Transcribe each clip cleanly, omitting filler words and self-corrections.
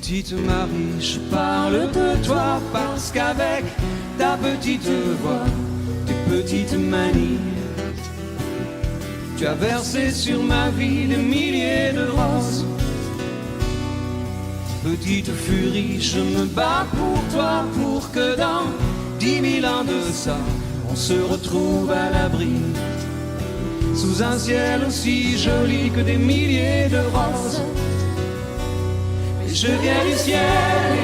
Petite Marie, je parle de toi parce qu'avec ta petite voix, tes petites manies, tu as versé sur ma vie des milliers de roses. Petite furie, je me bats pour toi, pour que dans 10 000 ans de ça, on se retrouve à l'abri, sous un ciel aussi joli que des milliers de roses. Et je viens du ciel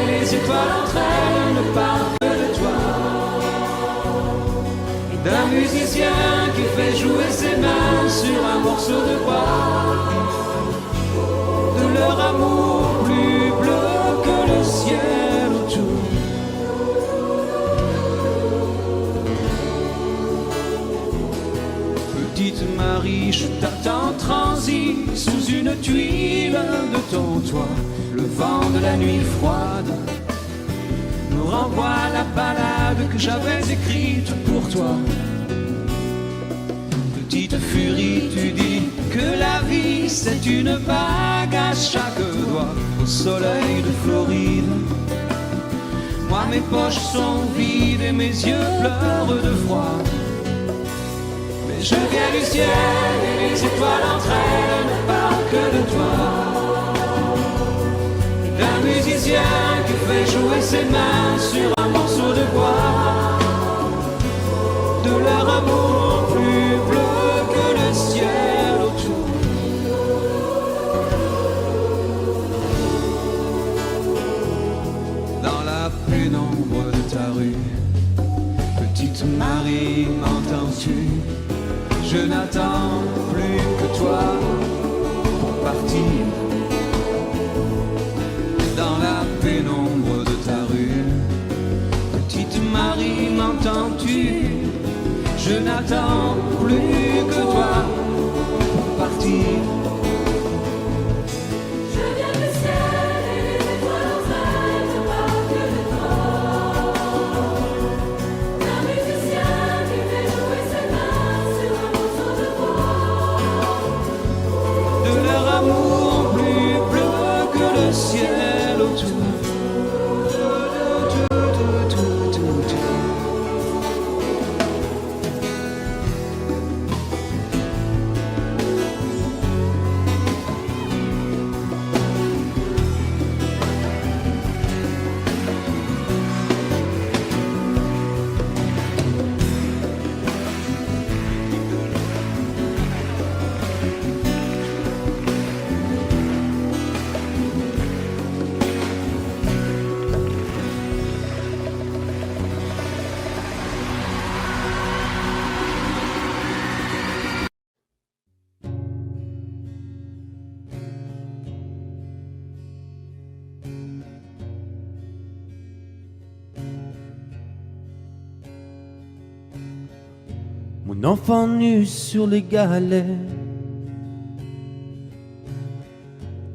et les étoiles entre elles ne parlent que de toi, et d'un musicien qui fait jouer ses mains sur un morceau de bois, de leur amour plus bleu que le ciel autour. Petite Marie, je t'attends transi sous une tuile de ton toit. Le vent de la nuit froide nous renvoie la ballade que j'avais écrite pour toi. Petite furie, tu dis que la vie c'est une bague à chaque doigt. Au soleil de Floride, moi mes poches sont vides et mes yeux pleurent de froid. Mais je viens du ciel et les étoiles entre elles ne parlent que de toi, et d'un musicien qui fait jouer ses mains sur un morceau de bois, de leur amour plus bleu que le ciel autour. Dans la pénombre de ta rue, petite Marie, m'entends-tu? Je n'attends plus que toi pour partir. Dans la pénombre de ta rue, petite Marie, m'entends-tu? Je n'attends plus que toi pour partir. Ciel autour. Mon enfant nu sur les galets,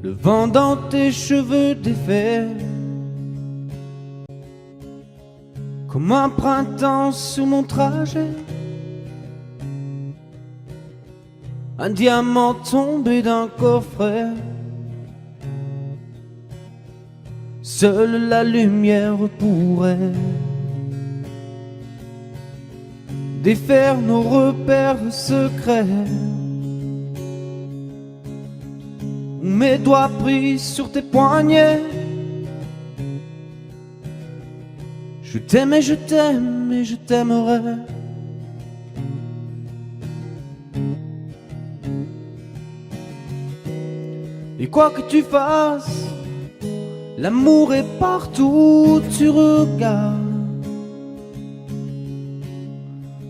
le vent dans tes cheveux défaits, comme un printemps sur mon trajet, un diamant tombé d'un coffret. Seule la lumière pourrait défaire nos repères secrets, où mes doigts pris sur tes poignets. Je t'aime et je t'aime et je t'aimerai. Et quoi que tu fasses, l'amour est partout où tu regardes.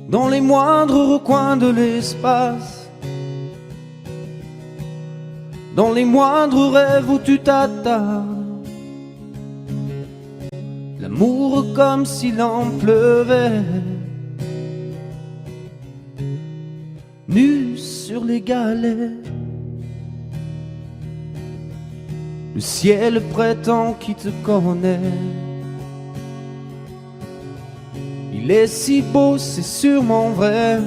Dans les moindres recoins de l'espace, dans les moindres rêves où tu t'attardes. L'amour comme s'il en pleuvait, nu sur les galets. Le ciel prétend qui te connaît. Il est si beau, c'est sûrement vrai.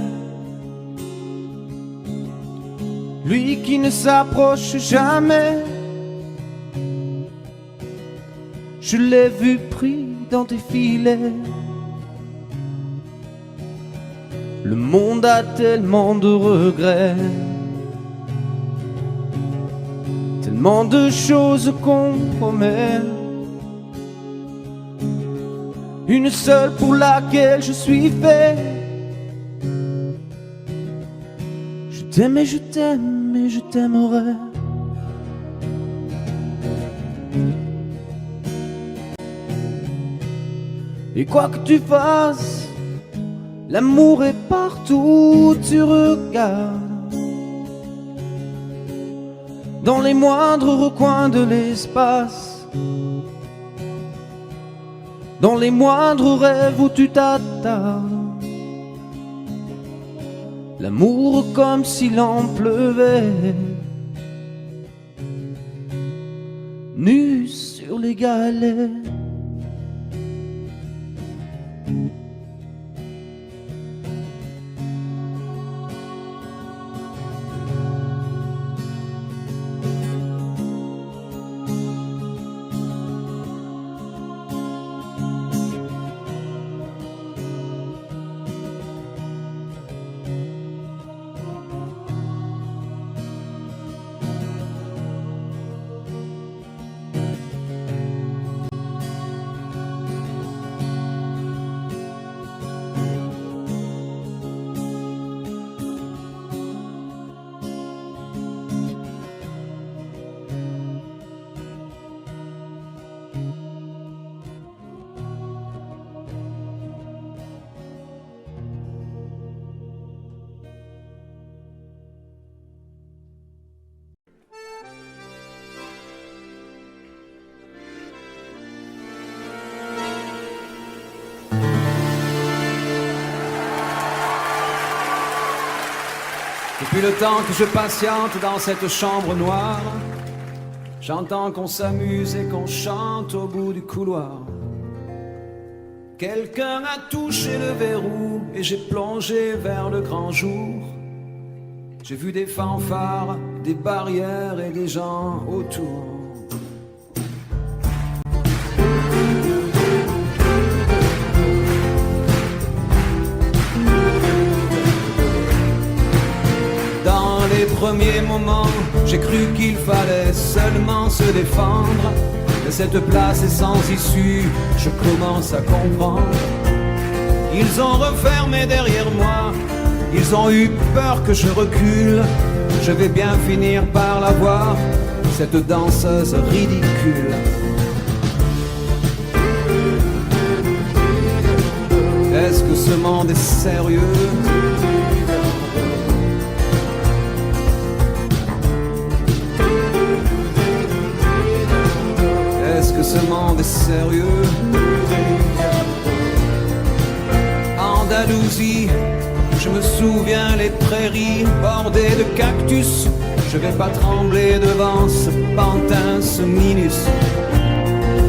Lui qui ne s'approche jamais je l'ai vu pris dans tes filets. Le monde a tellement de regrets, tellement de choses qu'on promet. Une seule pour laquelle je suis fait. Je t'aime et je t'aime et je t'aimerai. Et quoi que tu fasses, l'amour est partout où tu regardes. Dans les moindres recoins de l'espace, dans les moindres rêves où tu t'attardes. L'amour comme s'il en pleuvait, nu sur les galets. Depuis le temps que je patiente dans cette chambre noire, j'entends qu'on s'amuse et qu'on chante au bout du couloir. Quelqu'un a touché le verrou et j'ai plongé vers le grand jour. J'ai vu des fanfares, des barrières et des gens autour. Premier moment, j'ai cru qu'il fallait seulement se défendre. Mais cette place est sans issue, je commence à comprendre. Ils ont refermé derrière moi, ils ont eu peur que je recule. Je vais bien finir par la voir, cette danseuse ridicule. Est-ce que ce monde est sérieux ? Est-ce que ce monde est sérieux? Andalousie, je me souviens les prairies bordées de cactus. Je vais pas trembler devant ce pantin, ce minus.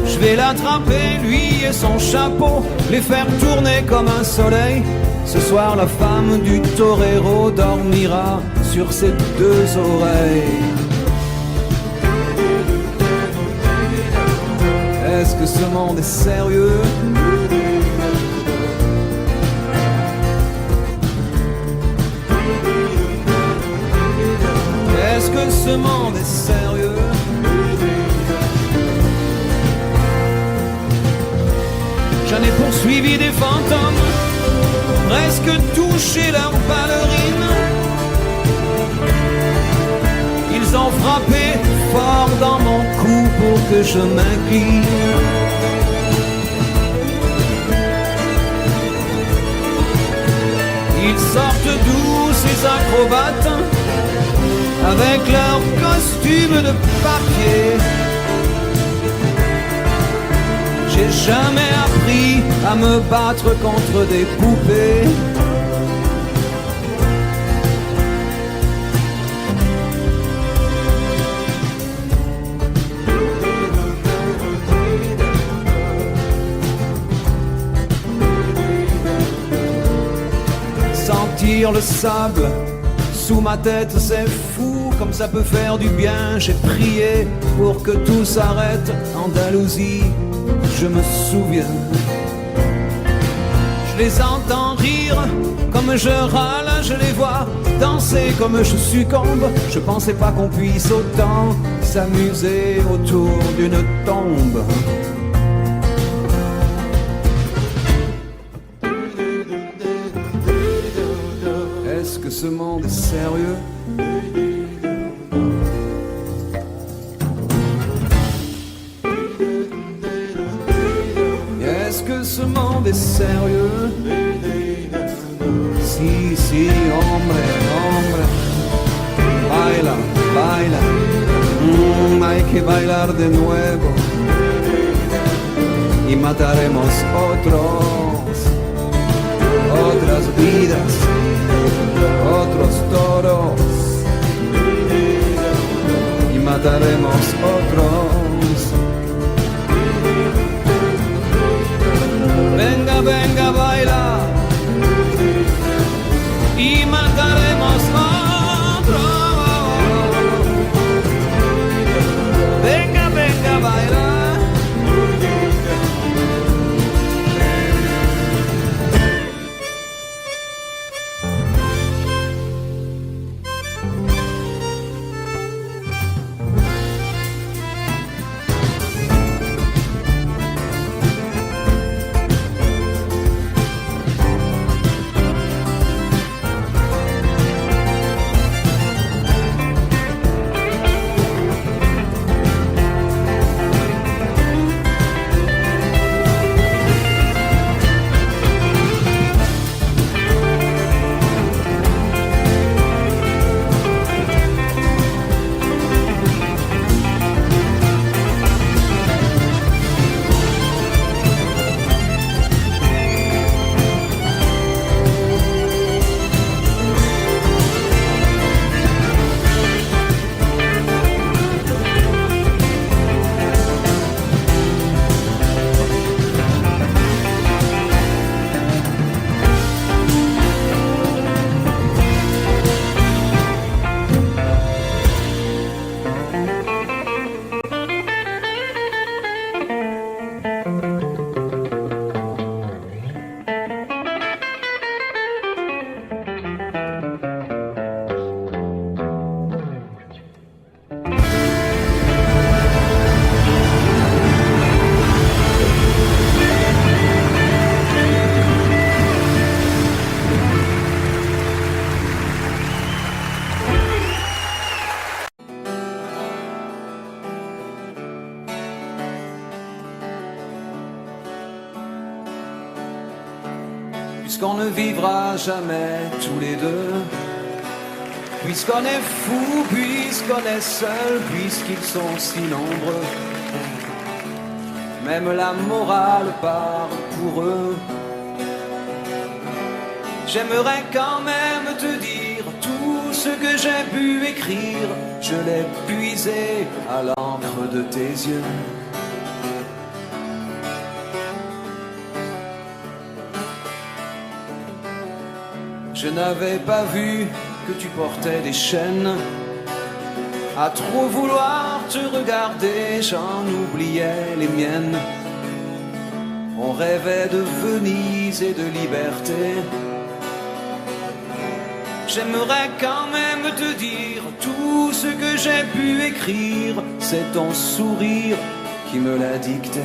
Je vais l'attraper, lui et son chapeau, les faire tourner comme un soleil. Ce soir la femme du torero dormira sur ses deux oreilles. Est-ce que ce monde est sérieux? Est-ce que ce monde est sérieux? J'en ai poursuivi des fantômes, presque touché leurs ballerines. Ils ont frappé fort dans mon cou pour que je m'incline. Ils sortent d'où ces acrobates avec leurs costumes de papier? J'ai jamais appris à me battre contre des poupées. Sentir le sable sous ma tête, c'est fou, comme ça peut faire du bien. J'ai prié pour que tout s'arrête. Andalousie, je me souviens. Je les entends rire comme je râle, je les vois danser comme je succombe. Je pensais pas qu'on puisse autant s'amuser autour d'une tombe. Est-ce que ce monde est sérieux? Est-ce que ce monde est sérieux? Si, si, hombre, hombre. Baila, baila. Hay que bailar de nuevo. Y mataremos otras vidas, otros toros. Y mataremos otros. Venga, venga, baila. Y mataremos otro. Venga, venga, baila. Puisqu'on ne vivra jamais tous les deux, puisqu'on est fou, puisqu'on est seul, puisqu'ils sont si nombreux, même la morale parle pour eux. J'aimerais quand même te dire tout ce que j'ai pu écrire, je l'ai puisé à l'encre de tes yeux. Je n'avais pas vu que tu portais des chaînes. À trop vouloir te regarder, j'en oubliais les miennes. On rêvait de Venise et de liberté. J'aimerais quand même te dire tout ce que j'ai pu écrire. C'est ton sourire qui me l'a dicté.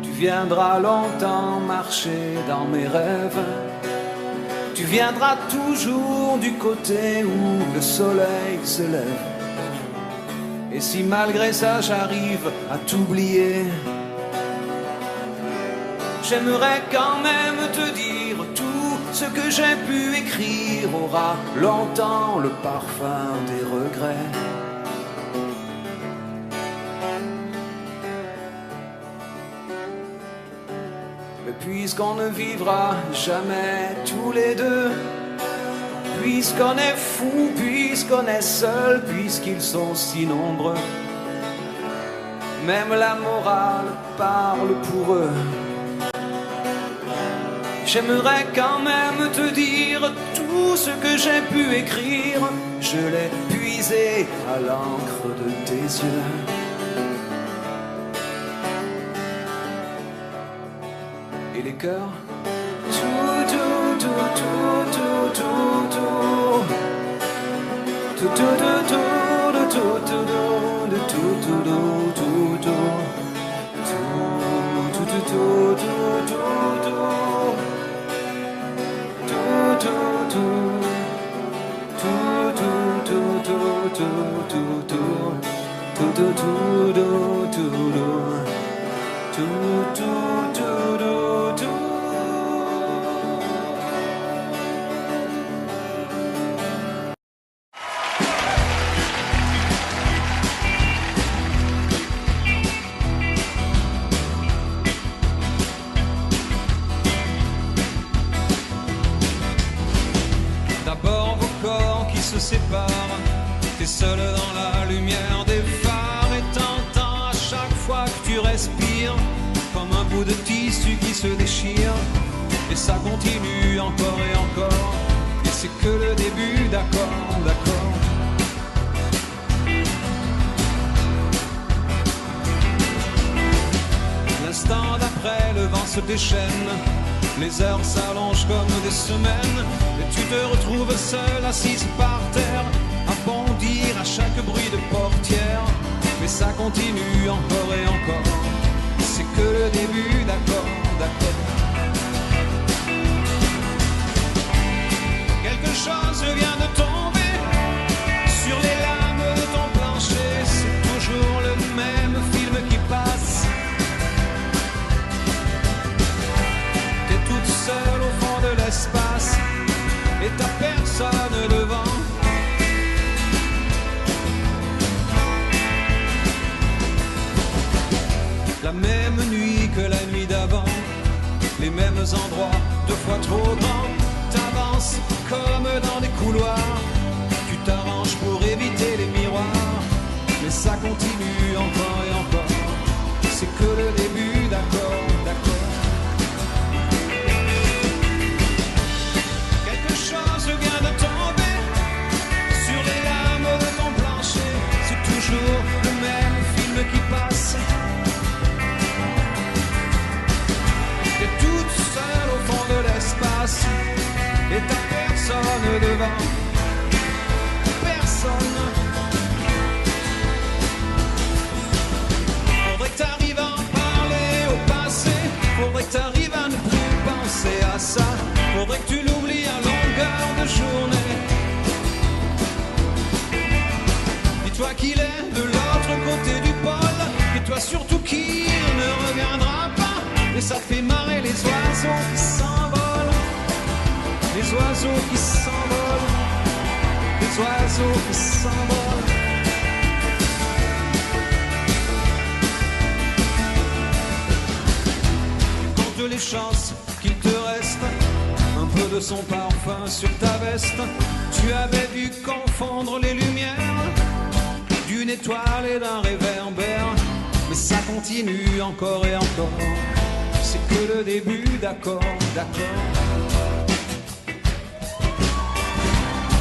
Tu viendras longtemps marcher dans mes rêves. Tu viendras toujours du côté où le soleil se lève. Et si malgré ça j'arrive à t'oublier, j'aimerais quand même te dire tout ce que j'ai pu écrire aura longtemps le parfum des regrets. Mais puisqu'on ne vivra jamais tous les deux, puisqu'on est fou, puisqu'on est seul, puisqu'ils sont si nombreux, même la morale parle pour eux. J'aimerais quand même te dire tout ce que j'ai pu écrire, je l'ai puisé à l'encre de tes yeux. Et les cœurs, tout, tout, tout, tout, tout, tout, tout, tout, tout, tout, tout, tout, D'abord vos corps qui se séparent, t'es seul dans la lumière des phares et t'entends à chaque fois que tu respires comme un bout de tissu qui se déchire. Et ça continue encore et encore, et c'est que le début, d'accord, d'accord. L'instant d'après, le vent se déchaîne, les heures s'allongent comme des semaines, et tu te retrouves seul, assise par terre, à bondir à chaque bruit de portière. Mais ça continue encore et encore, c'est que le début, d'accord, d'accord. Quelque chose vient de tomber sur les lames de ton plancher, c'est toujours le même film qui passe. T'es toute seule au fond de l'espace et t'as personne devant. La même nuit que la nuit d'avant, les mêmes endroits, 2 fois trop grands. T'avances comme dans des couloirs, tu t'arranges pour éviter les miroirs, mais ça continue encore et encore, c'est que le début, d'accord, d'accord. Quelque chose vient de tomber sur les lames de ton plancher, c'est toujours le même film qui passe. T'es toute seule au fond de l'espace et t'as personne devant, personne. Faudrait que t'arrives à en parler au passé, faudrait que t'arrives à ne plus penser à ça, faudrait que tu l'oublies à longueur de journée. Dis-toi qu'il est de l'autre côté du pôle, et toi surtout qu'il ne reviendra pas, et ça te fait marrer les oiseaux qui s'envolent, les oiseaux qui s'envolent, les oiseaux qui s'envolent. Compte les chances qu'il te reste un peu de son parfum sur ta veste. Tu avais dû confondre les lumières d'une étoile et d'un réverbère, mais ça continue encore et encore, c'est que le début, d'accord, d'accord.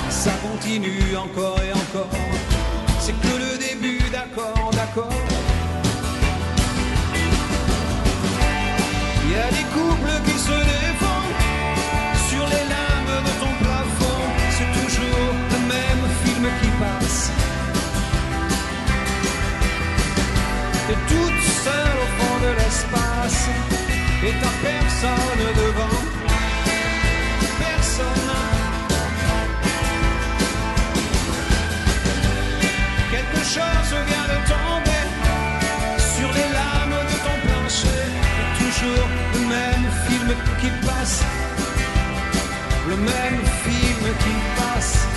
Ça continue encore et encore, c'est que le début, d'accord, d'accord. Il y a des couples qui se défendent sur les lames de ton plafond, c'est toujours le même film qui passe. T'es toute seule au fond de l'espace et t'as personne devant, personne. Quelque chose vient de tomber sur les lames de ton plancher, et toujours le même film qui passe. le même film qui passe.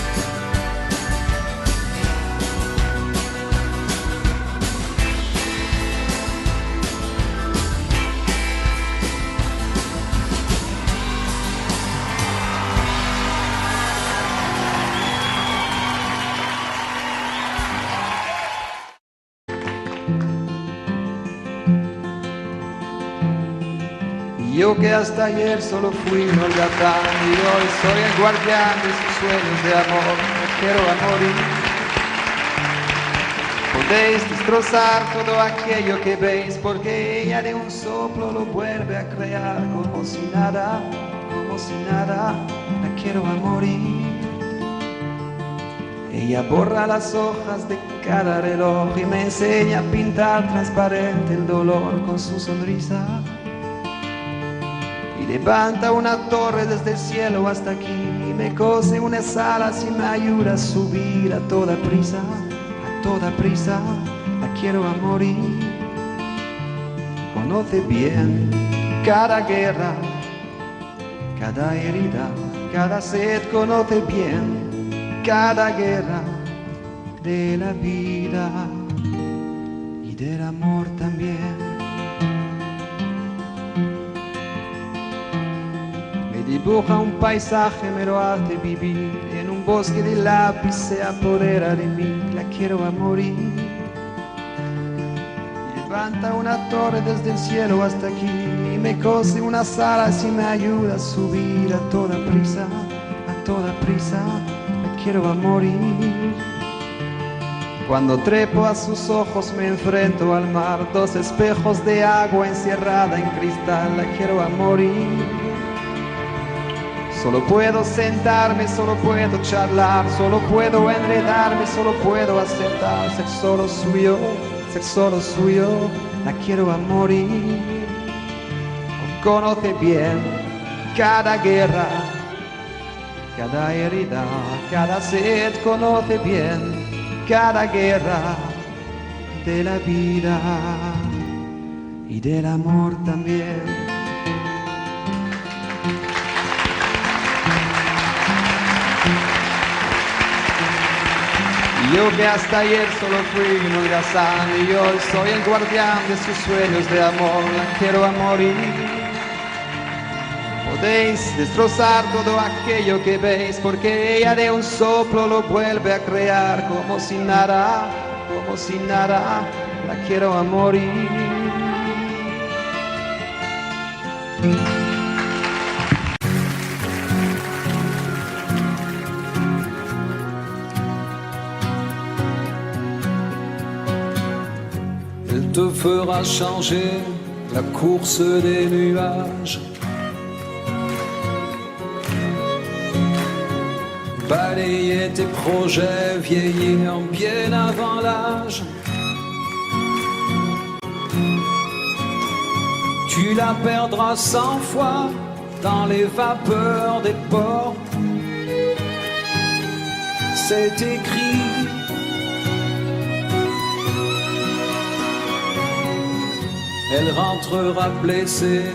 Yo que hasta ayer solo fui un holgazán y hoy soy el guardián de sus sueños de amor, me quiero a morir. Podéis destrozar todo aquello que veis, porque ella de un soplo lo vuelve a crear como si nada, la quiero a morir. Ella borra las hojas de cada reloj y me enseña a pintar transparente el dolor con su sonrisa. Y levanta una torre desde el cielo hasta aquí y me cose unas alas y me ayuda a subir a toda prisa, la quiero a morir. Conoce bien cada guerra, cada herida, cada sed, conoce bien cada guerra de la vida y del amor también. Dibuja un paisaje, me lo hace vivir. En un bosque de lápiz se apodera de mí, la quiero a morir. Levanta una torre desde el cielo hasta aquí y me cose unas alas y me ayuda a subir a toda prisa, la quiero a morir. Cuando trepo a sus ojos me enfrento al mar, dos espejos de agua encerrada en cristal, la quiero a morir. Solo puedo sentarme, solo puedo charlar, solo puedo enredarme, solo puedo aceptar ser solo suyo, la quiero a morir. Conoce bien cada guerra, cada herida, cada sed, conoce bien cada guerra de la vida y del amor también. Yo que hasta ayer solo fui un holgazán y hoy soy el guardián de sus sueños de amor, la quiero a morir. Podéis destrozar todo aquello que veis, porque ella de un soplo lo vuelve a crear como si nada, la quiero a morir. Elle te fera changer la course des nuages, balayer tes projets, vieillir bien avant l'âge. Tu la perdras 100 fois dans les vapeurs des ports. C'est écrit. Elle rentrera blessée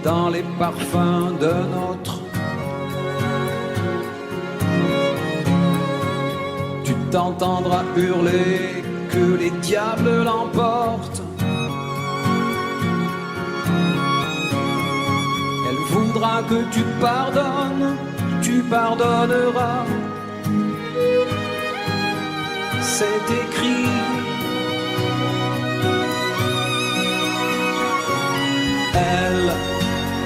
dans les parfums d'un autre. Tu t'entendras hurler que les diables l'emportent. Elle voudra que tu pardonnes, tu pardonneras. C'est écrit. Elle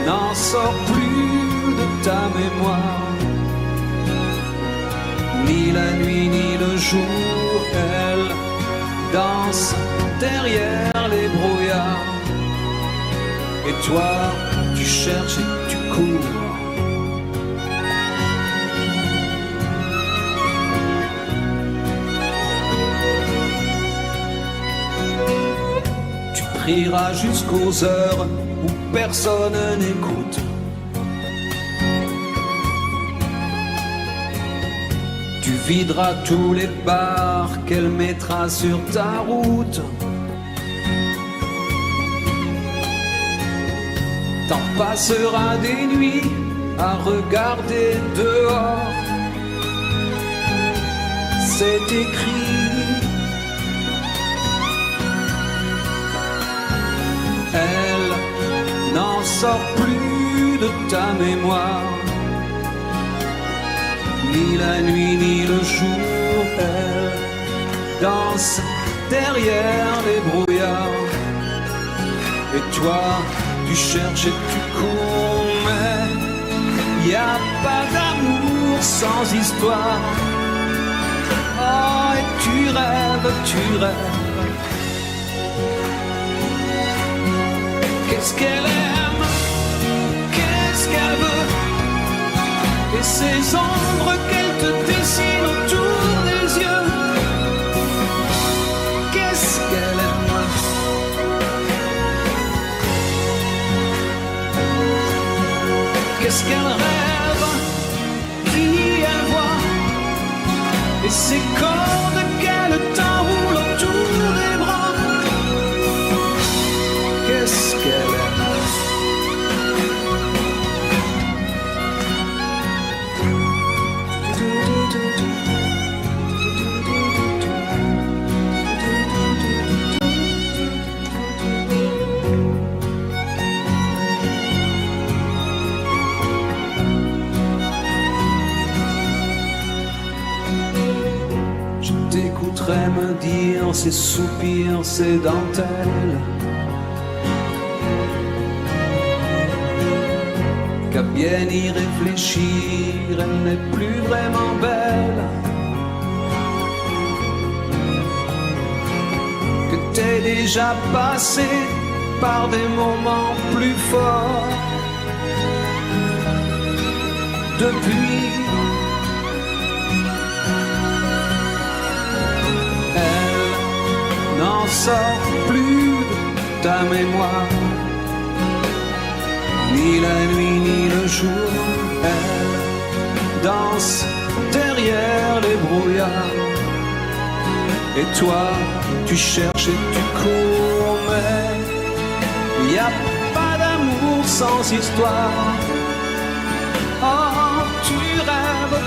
n'en sort plus de ta mémoire, ni la nuit ni le jour. Elle danse derrière les brouillards, et toi tu cherches et tu cours. Tu prieras jusqu'aux heures où personne n'écoute. Tu videras tous les bars qu'elle mettra sur ta route. T'en passeras des nuits à regarder dehors. C'est écrit. Elle n'en sort plus de ta mémoire, ni la nuit ni le jour. Elle danse derrière les brouillards, et toi tu cherches et tu cours, mais y a pas d'amour sans histoire. Oh, et tu rêves, tu rêves. Qu'est-ce qu'elle aime, qu'est-ce qu'elle veut, et ces ombres qu'elle te dessine autour des yeux. Qu'est-ce qu'elle aime, qu'est-ce qu'elle rêve, qui elle voit, et ces cordes qu'elle t'enroule autour des bras. Qu'est-ce qu'elle aime. Je t'écouterai me dire ces soupirs, ces dentelles, qu'à bien y réfléchir, elle n'est plus vraiment belle, que t'es déjà passé par des moments plus forts. Depuis, elle n'en sort plus de ta mémoire, ni la nuit ni le jour. Elle danse derrière les brouillards, et toi tu cherches et tu cours, mais y a pas d'amour sans histoire. Oh, tu rêves,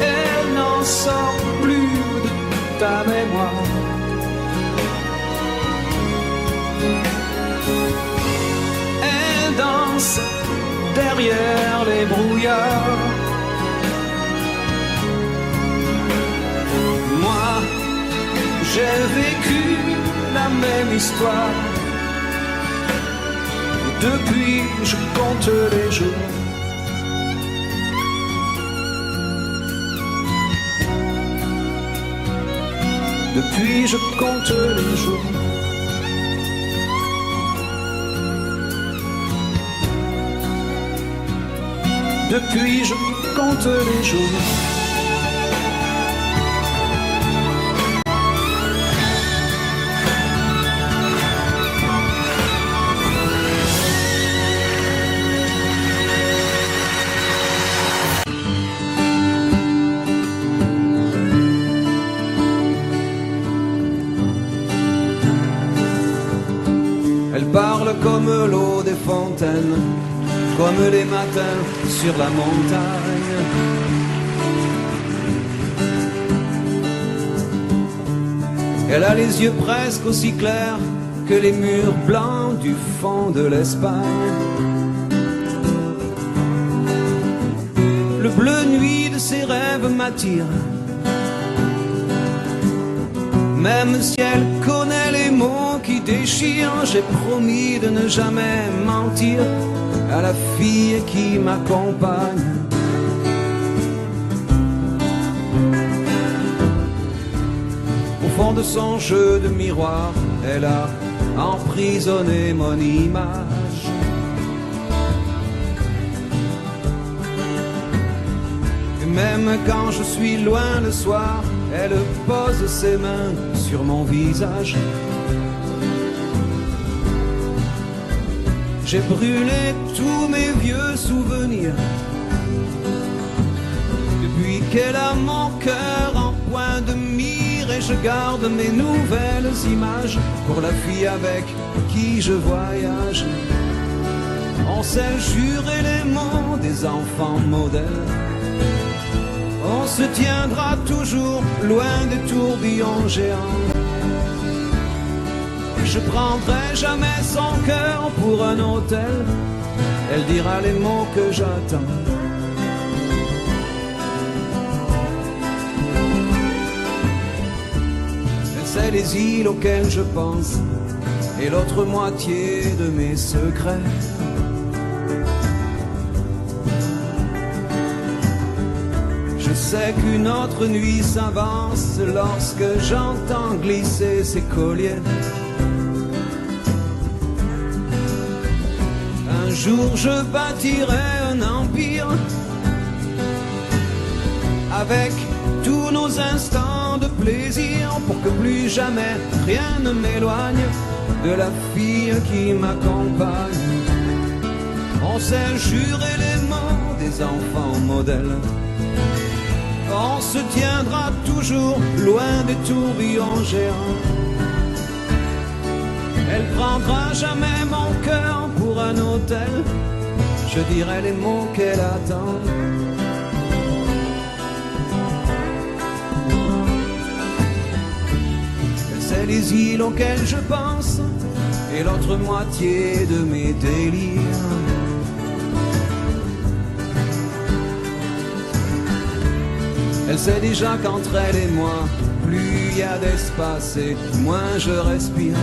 elle n'en sort plus de ta mémoire. Danse derrière les brouillards. Moi, j'ai vécu la même histoire, et depuis je compte les jours. Depuis je compte les jours. Depuis je compte les jours. Elle parle comme l'eau des fontaines, comme les matins sur la montagne. Elle a les yeux presque aussi clairs que les murs blancs du fond de l'Espagne. Le bleu nuit de ses rêves m'attire, même si elle connaît les mots qui déchirent. J'ai promis de ne jamais mentir à la fille qui m'accompagne. Au fond de son jeu de miroir, elle a emprisonné mon image. Et même quand je suis loin le soir, elle pose ses mains sur mon visage. J'ai brûlé tous mes vieux souvenirs depuis qu'elle a mon cœur en point de mire, et je garde mes nouvelles images pour la fille avec qui je voyage. On sait jurer les mots des enfants modèles. On se tiendra toujours loin des tourbillons géants. Je prendrai jamais son cœur pour un hôtel. Elle dira les mots que j'attends. C'est les îles auxquelles je pense et l'autre moitié de mes secrets. Je sais qu'une autre nuit s'avance lorsque j'entends glisser ses colliers. Un jour je bâtirai un empire avec tous nos instants de plaisir pour que plus jamais rien ne m'éloigne de la fille qui m'accompagne. On sait jurer les mots des enfants modèles. On se tiendra toujours loin des tourbillons géants. Elle prendra jamais mon cœur pour un hôtel. Je dirai les mots qu'elle attend. C'est les îles auxquelles je pense et l'autre moitié de mes délires. Elle sait déjà qu'entre elle et moi, plus il y a d'espace et moins je respire.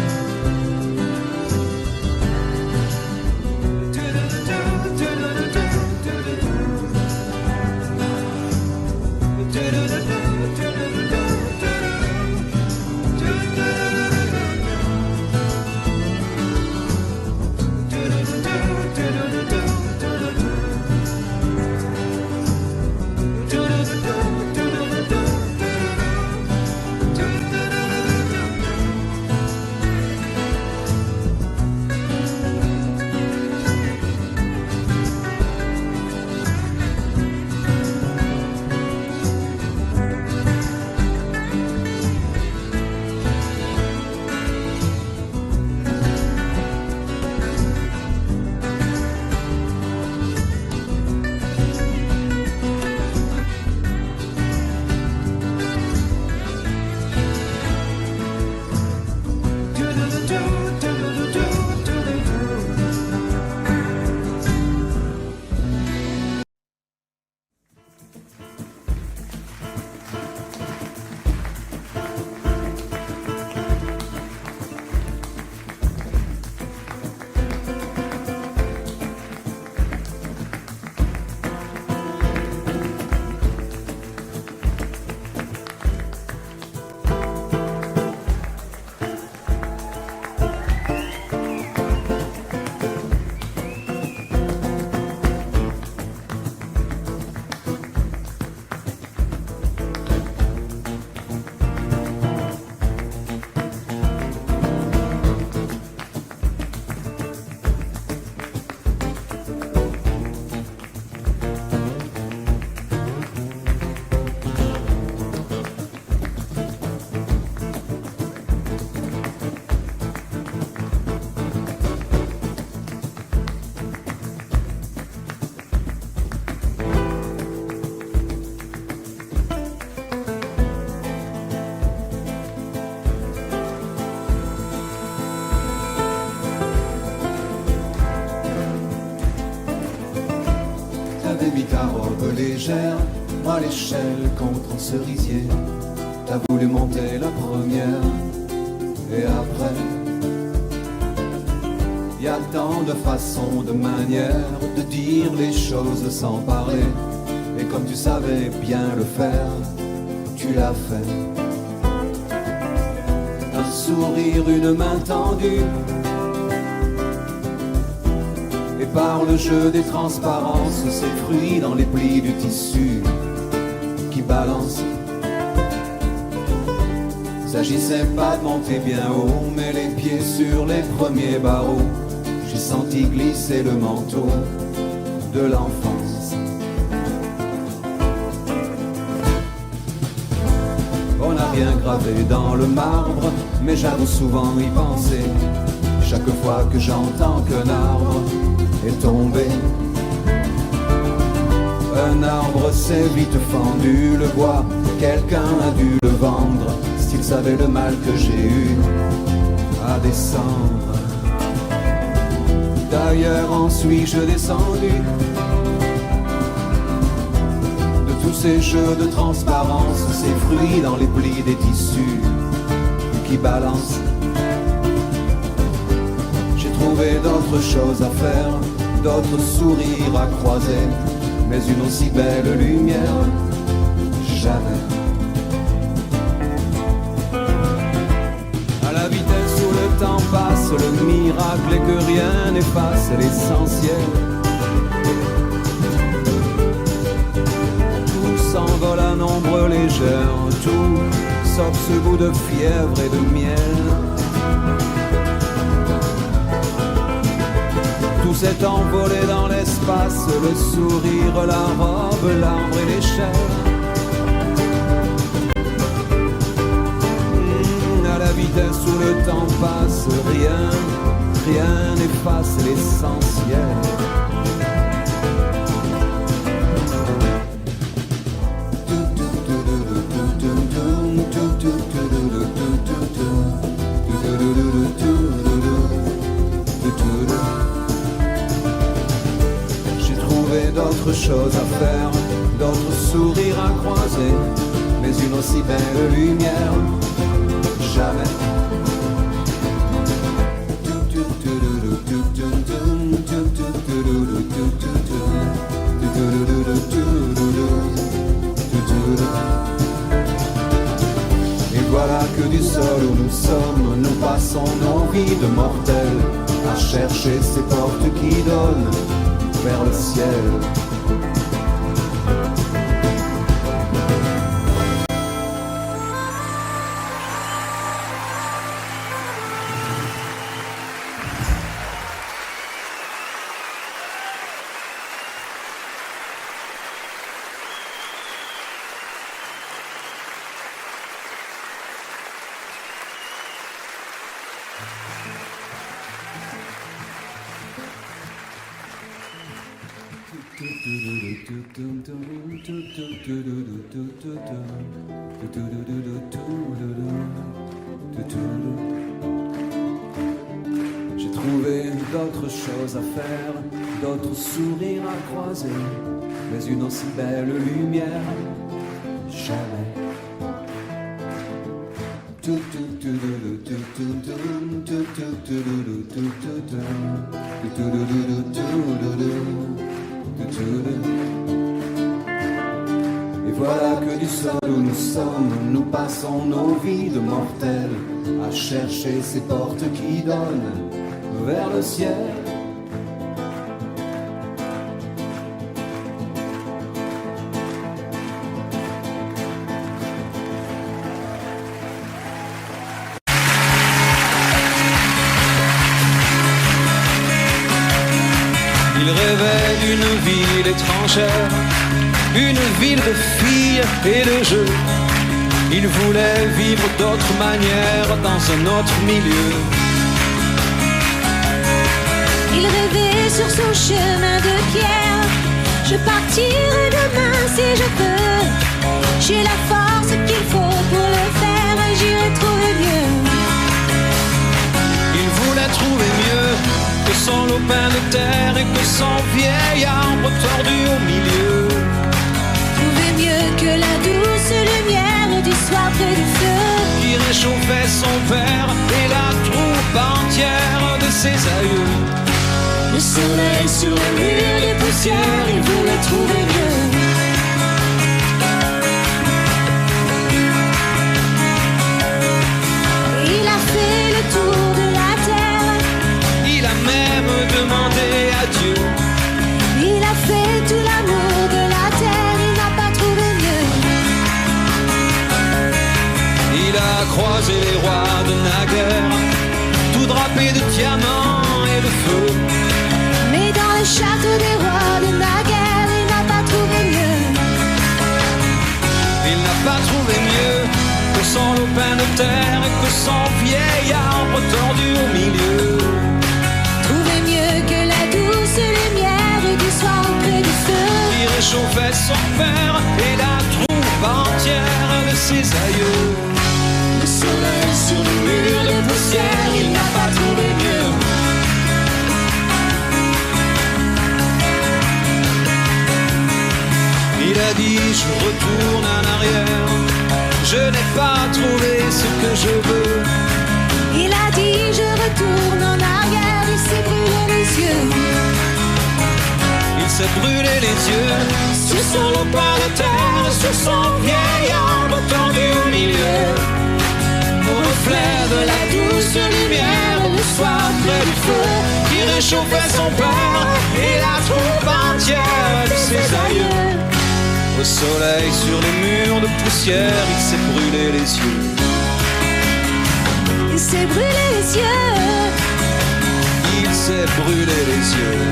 Ta robe légère, moi l'échelle contre un cerisier. T'as voulu monter la première, et après, y a tant de façons, de manières de dire les choses sans parler. Et comme tu savais bien le faire, tu l'as fait. Un sourire, une main tendue, et par le jeu des transparences, ces fruits dans les plis du tissu qui balancent. S'agissait pas de monter bien haut, mais les pieds sur les premiers barreaux. J'ai senti glisser le manteau de l'enfance. On n'a rien gravé dans le marbre, mais j'avoue souvent y penser. Chaque fois que j'entends qu'un arbre est tombé. Un arbre s'est vite fendu, le bois, quelqu'un a dû le vendre, s'il savait le mal que j'ai eu à descendre. D'ailleurs en suis-je descendu de tous ces jeux de transparence, ces fruits dans les plis des tissus qui balancent. J'ai trouvé d'autres choses à faire, d'autres sourires à croiser, mais une aussi belle lumière, jamais. À la vitesse où le temps passe, le miracle est que rien n'efface l'essentiel. Tout s'envole à nombre légère, tout sauf ce goût de fièvre et de miel. Tout s'est envolé dans l'espace, le sourire, la robe, l'arbre et l'échelle. À la vitesse où le temps passe, rien n'efface l'essentiel. D'autres choses à faire, d'autres sourires à croiser, mais une aussi belle lumière, jamais. Et voilà que du sol où nous sommes, nous passons nos vies de mortels à chercher ces portes qui donnent vers le ciel. J'ai trouvé d'autres choses à faire, d'autres sourires à croiser, mais une aussi belle lumière, jamais. Et voilà que du sol où nous sommes, nous passons nos vies de mortels à chercher ces portes qui donnent vers le ciel. Il rêvait d'une ville étrangère, une ville de filles et de jeux. Il voulait vivre d'autres manières dans un autre milieu. Il rêvait sur son chemin de pierre. Je partirai demain si je peux. J'ai la force qu'il faut pour le faire et j'irai trouver mieux. Il voulait trouver mieux que son lopin de terre et que son vieil arbre tordu au milieu. Trouver mieux que la douce lumière du soir près du feu Qui réchauffait son père et la troupe entière de ses aïeux. Le soleil sur le mur des poussières, il voulait trouver mieux. Il a fait le tour de la terre. Il a même demandé à Dieu. Il a fait tout l'amour de la terre, il n'a pas trouvé mieux. Il a croisé les rois de naguère, tout drapés de diamants et de feu. Mais dans le château des rois de naguère, il n'a pas trouvé mieux. Il n'a pas trouvé mieux que son lopin de terre et que son vieil arbre tordu au milieu. Trouver mieux que la douce lumière réchauffait son père et la troupe entière de ses aïeux. Le soleil sur le mur de poussière, il n'a pas trouvé mieux. Il a dit je retourne en arrière, je n'ai pas trouvé ce que je veux. Il a dit je retourne en arrière, il s'est brûlé les yeux. Il s'est brûlé les yeux Sur son lopin de terre, sur son vieil arbre tendu au milieu. au reflet de la douce lumière le soir près du feu qui réchauffait son père et la troupe entière de ses aïeux. Au soleil sur les murs de poussière, il s'est brûlé les yeux. Il s'est brûlé les yeux. Il s'est brûlé les yeux.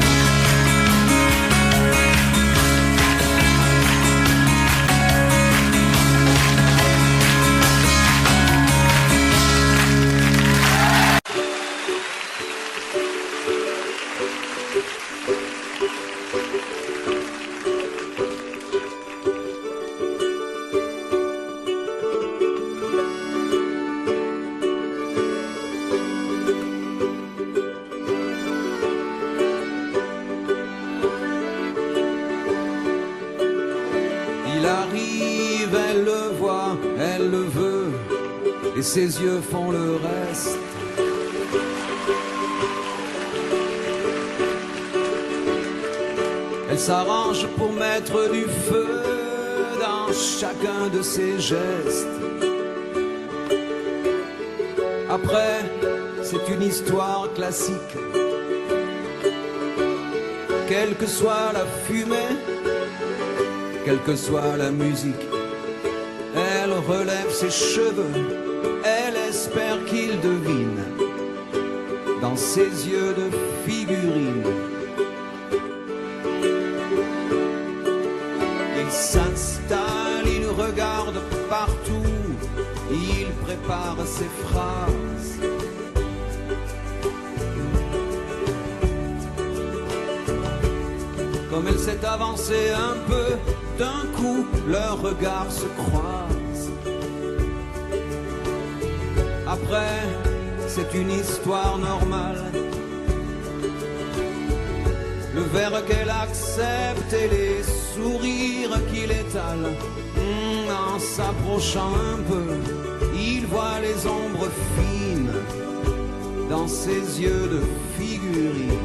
Il arrive, elle le voit, elle le veut, et ses yeux font le reste. Elle s'arrange pour mettre du feu dans chacun de ses gestes. Après, c'est une histoire classique. Quelle que soit la fumée, quelle que soit la musique, elle relève ses cheveux, elle espère qu'il devine dans ses yeux de figurine. Il s'installe, il regarde partout, il prépare ses phrases. Comme elle s'est avancée un peu, d'un coup, leurs regards se croisent. Après, c'est une histoire normale. Le verre qu'elle accepte et les sourires qu'il étale. En s'approchant un peu, il voit les ombres fines dans ses yeux de figurine.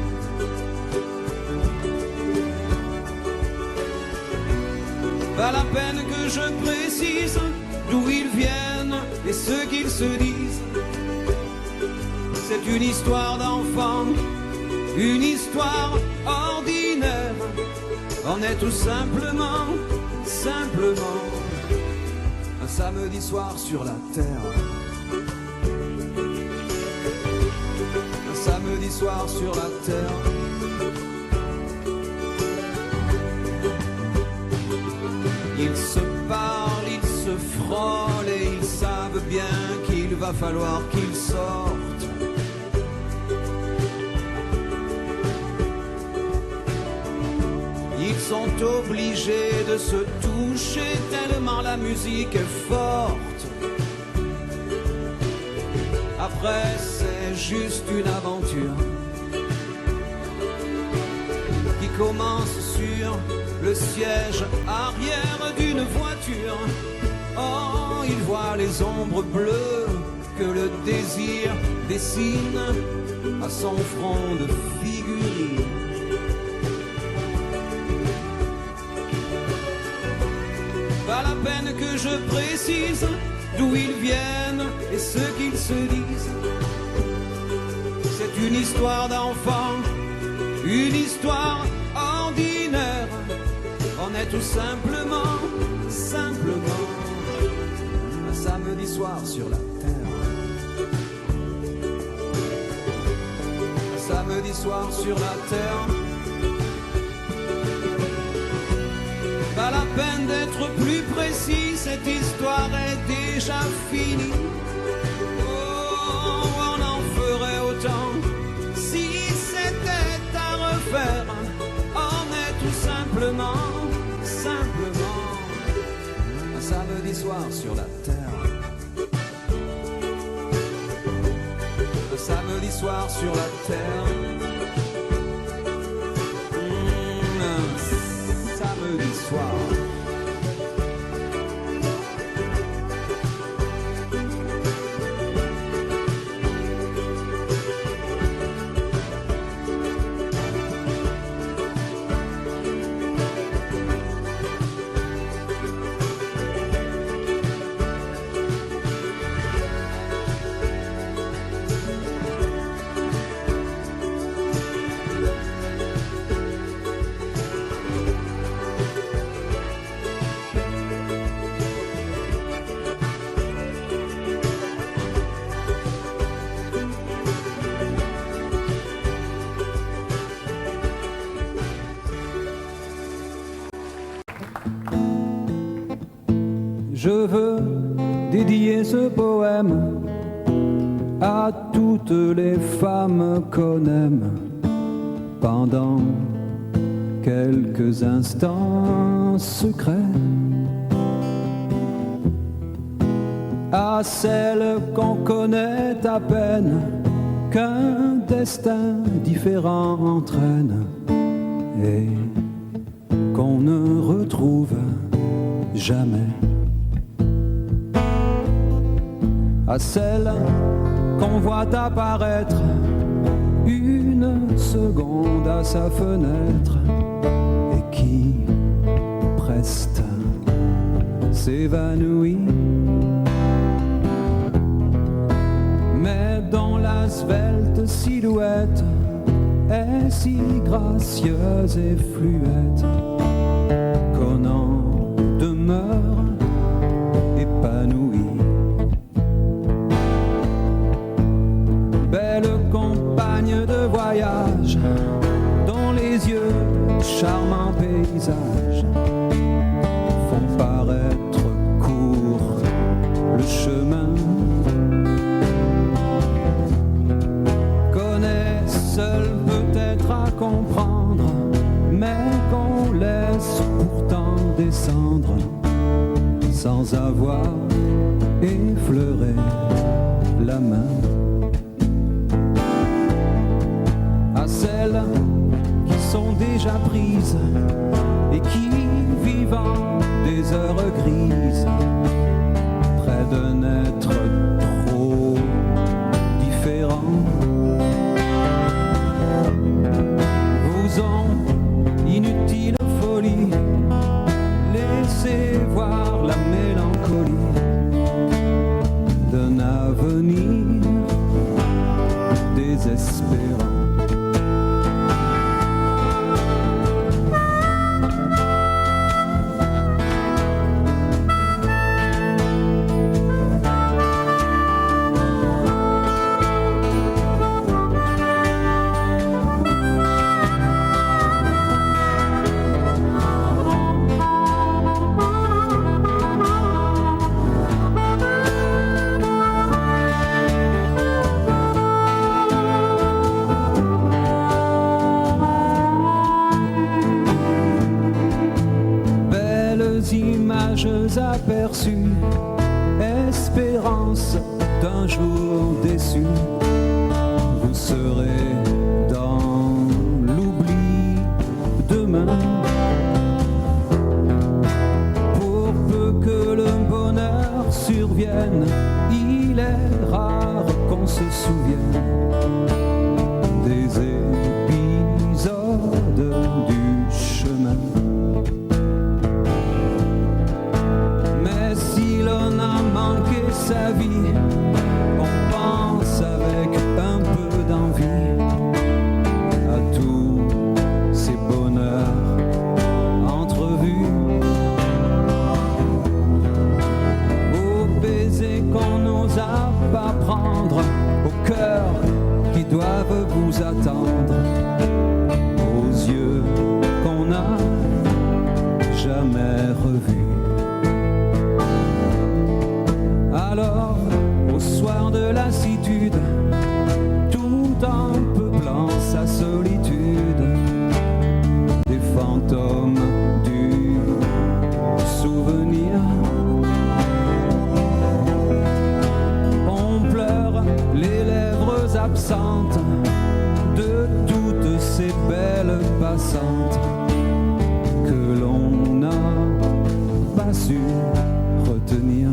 Pas la peine que je précise d'où ils viennent et ce qu'ils se disent. C'est une histoire d'enfant, une histoire ordinaire. On est tout simplement un samedi soir sur la terre. Un samedi soir sur la terre. Ils se parlent, ils se frôlent et ils savent bien qu'il va falloir qu'ils sortent. Ils sont obligés de se toucher tellement la musique est forte. Après, c'est juste une aventure qui commence sur le siège arrière d'une voiture. Oh, il voit les ombres bleues que le désir dessine à son front de figurine. Pas la peine que je précise d'où ils viennent et ce qu'ils se disent. C'est une histoire d'enfant, une histoire ordinaire. On est tout simplement un samedi soir sur la terre. Un samedi soir sur la terre. Pas la peine d'être plus précis, cette histoire est déjà finie. Oh, on en ferait autant si c'était à refaire. On est tout simplement samedi soir sur la terre. Un samedi soir sur la terre. Un samedi soir. Je veux dédier ce poème à toutes les femmes qu'on aime pendant quelques instants secrets, à celles qu'on connaît à peine, qu'un destin différent entraîne et qu'on ne retrouve jamais, à celles qu'on voit apparaître une seconde à sa fenêtre et qui preste s'évanouit, mais dont la svelte silhouette est si gracieuse et fluette qu'on en demeure épanoui. Belle compagne de voyage, dont les yeux, charmants paysages, font paraître court le chemin. Connaît seul peut-être à comprendre, mais qu'on laisse pourtant descendre sans avoir effleuré la main. À celles qui sont déjà prises et qui, vivant des heures grises, près d'un être trop différent, vous ont inutile folie laissez voir la mélancolie d'un avenir désespérant. Aperçu, espérance d'un jour déçu, vous serez dans l'oubli demain. Pour peu que le bonheur survienne, il est rare qu'on se souvienne des épisodes du chemin. Sa vie, on pense avec un peu d'envie à tous ces bonheurs entrevus, aux baisers qu'on n'osa pas prendre, aux cœurs qui doivent vous attendre, aux yeux qu'on n'a jamais revus. Alors, au soir de lassitude, tout en peuplant sa solitude, des fantômes du souvenir innocente de toutes ces belles passantes que l'on n'a pas su retenir.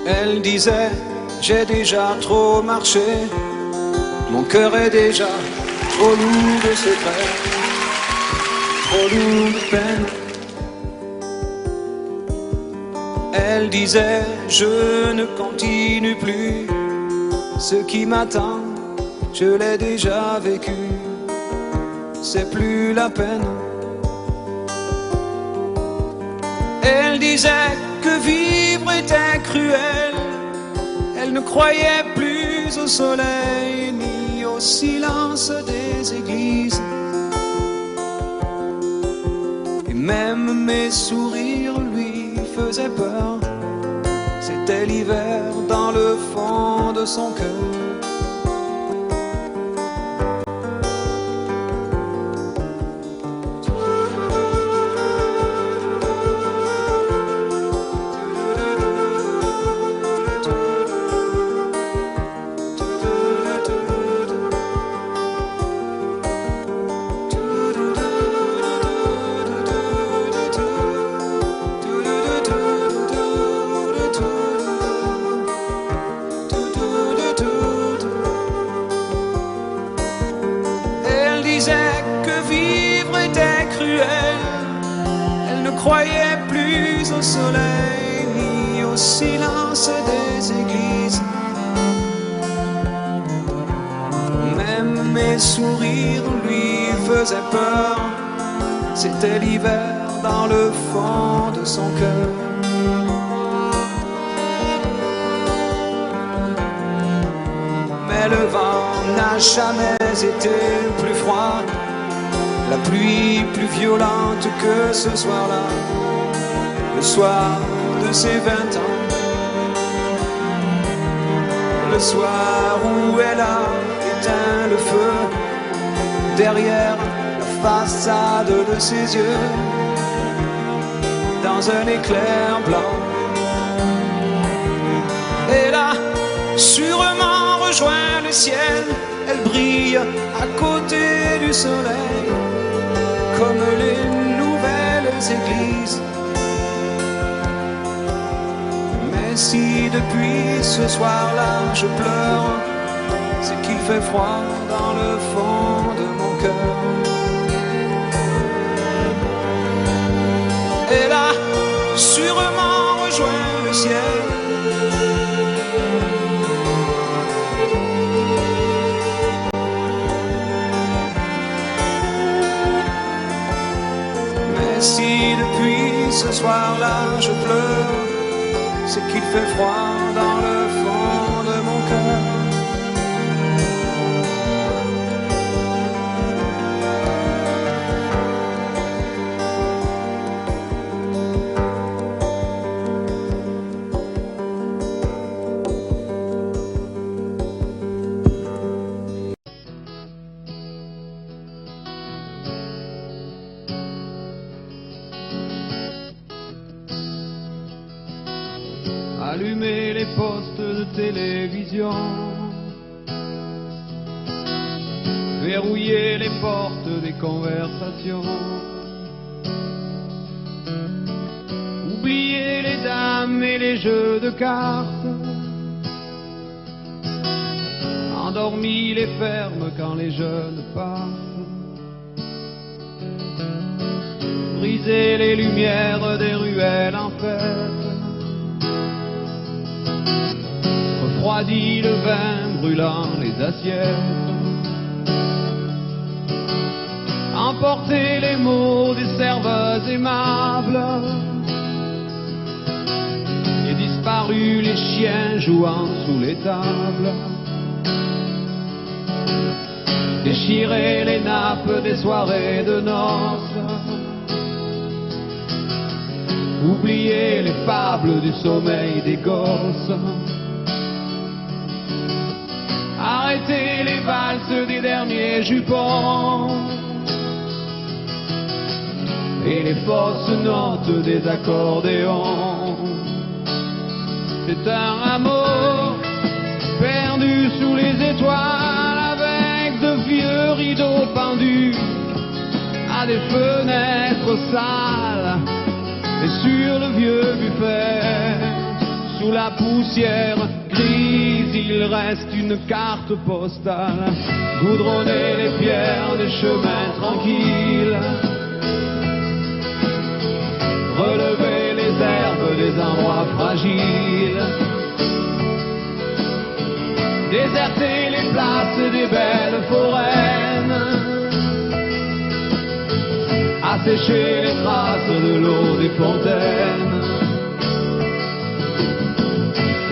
Elle disait, j'ai déjà trop marché, mon cœur est déjà trop lourd de secrets, trop lourd de peine. Elle disait, je ne continue plus, ce qui m'attend, je l'ai déjà vécu, c'est plus la peine. Elle disait que vivre était cruel, elle ne croyait plus au soleil ni au silence des églises. Et même mes sourires lui faisaient peur, c'était l'hiver dans le fond de son cœur. Croyait plus au soleil ni au silence des églises. Même mes sourires lui faisaient peur, c'était l'hiver dans le fond de son cœur. Mais le vent n'a jamais été plus froid, la pluie plus violente que ce soir-là, le soir de ses 20 ans, le soir où elle a éteint le feu derrière la façade de ses yeux, dans un éclair blanc. Elle a sûrement rejoint le ciel, elle brille à côté du soleil, comme les nouvelles églises. Mais si depuis ce soir-là je pleure, c'est qu'il fait froid dans le fond de mon cœur. Elle a sûrement rejoint le ciel, si depuis ce soir-là je pleure, c'est qu'il fait froid dans le fond de mon cœur. Allumer les postes de télévision, verrouiller les portes des conversations, oublier les dames et les jeux de cartes, endormis les fermes quand les jeunes partent, briser les lumières des ruelles en fête, refroidit le vin brûlant les assiettes. Emporter les mots des serveuses aimables et disparu les chiens jouant sous les tables. Déchirer les nappes des soirées de noces, oublier les fables du sommeil des gosses, arrêter les valses des derniers jupons et les fausses notes des accordéons. C'est un amour perdu sous les étoiles, avec de vieux rideaux pendus à des fenêtres sales. Et sur le vieux buffet, sous la poussière grise, il reste une carte postale, goudronner les pierres des chemins tranquilles, relever les herbes des endroits fragiles, déserter les places des belles foraines, assécher les traces de l'eau des fontaines,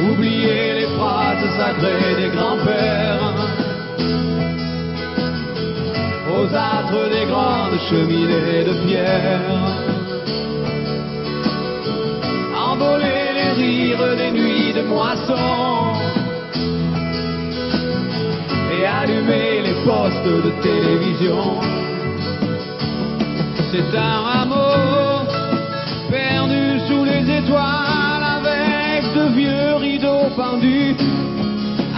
oublier les phrases sacrées des grands-pères, aux âtres des grandes cheminées de pierre, envoler les rires des nuits de moisson et allumer les postes de télévision. C'est un amour perdu sous les étoiles, avec de vieux rideaux pendus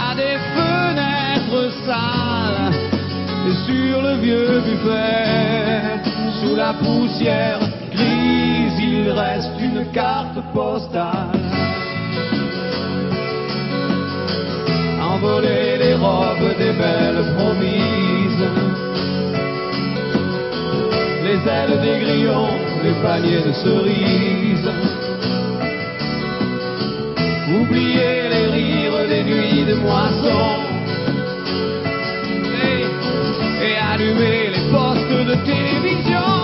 à des fenêtres sales. Et sur le vieux buffet, sous la poussière grise, il reste une carte postale. Envoler les robes des belles promises, les ailes des grillons, les paniers de cerises, oublier les rires des nuits de moisson et allumer les postes de télévision.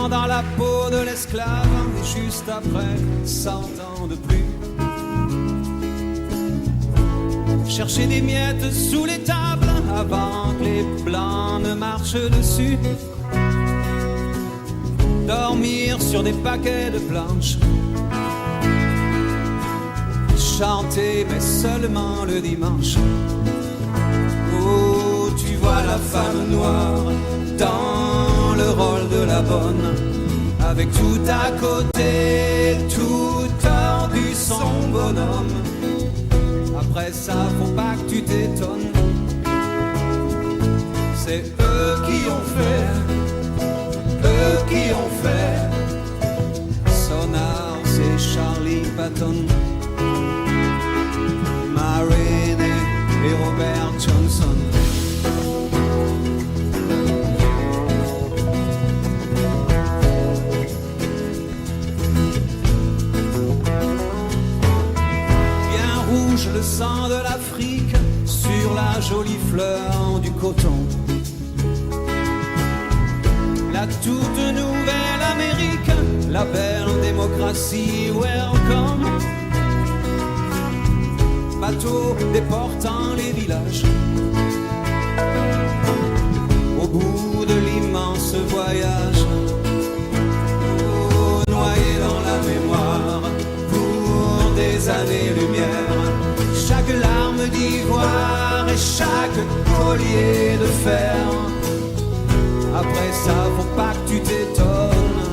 Dans la peau de l'esclave, et juste après 100 ans de plus, chercher des miettes sous les tables avant que les blancs ne marchent dessus, dormir sur des paquets de planches, chanter mais seulement le dimanche. Oh, tu vois la femme noire dans le rôle de la bonne, avec tout à côté, tout tordu son bonhomme. Après ça, faut pas que tu t'étonnes, c'est eux qui ont fait Sonar, c'est Charlie Patton, Marine et Robert Johnson. Le sang de l'Afrique sur la jolie fleur du coton, la toute nouvelle Amérique, la belle démocratie, welcome. Bateau déportant les villages, au bout de l'immense voyage, oh, noyé dans la mémoire pour des années-lumière. Chaque larme d'ivoire et chaque collier de fer. Après ça, faut pas que tu t'étonnes,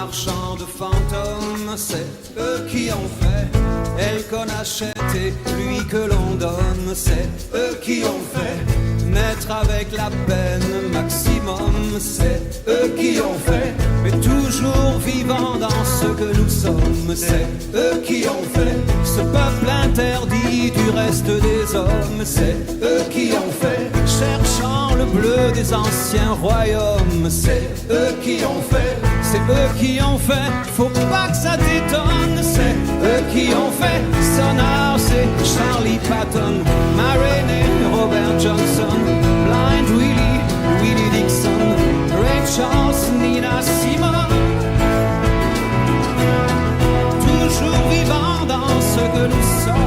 marchands de fantômes, c'est eux qui ont fait elle qu'on achète et lui que l'on donne, c'est eux qui ont fait naître avec la peine maximum, c'est eux qui ont fait, mais toujours vivant dans ce que nous sommes, c'est eux qui ont fait ce peuple interdit du reste des hommes, c'est eux qui ont fait, cherchant le bleu des anciens royaumes, c'est eux qui ont fait, c'est eux qui ont fait, faut pas que ça t'étonne, c'est eux qui ont fait, Sonar, c'est Charlie Patton, Maroney, Robert Johnson, Blind Willie, Willie Dixon, Ray Charles, Nina Simone, toujours vivant dans ce que nous sommes.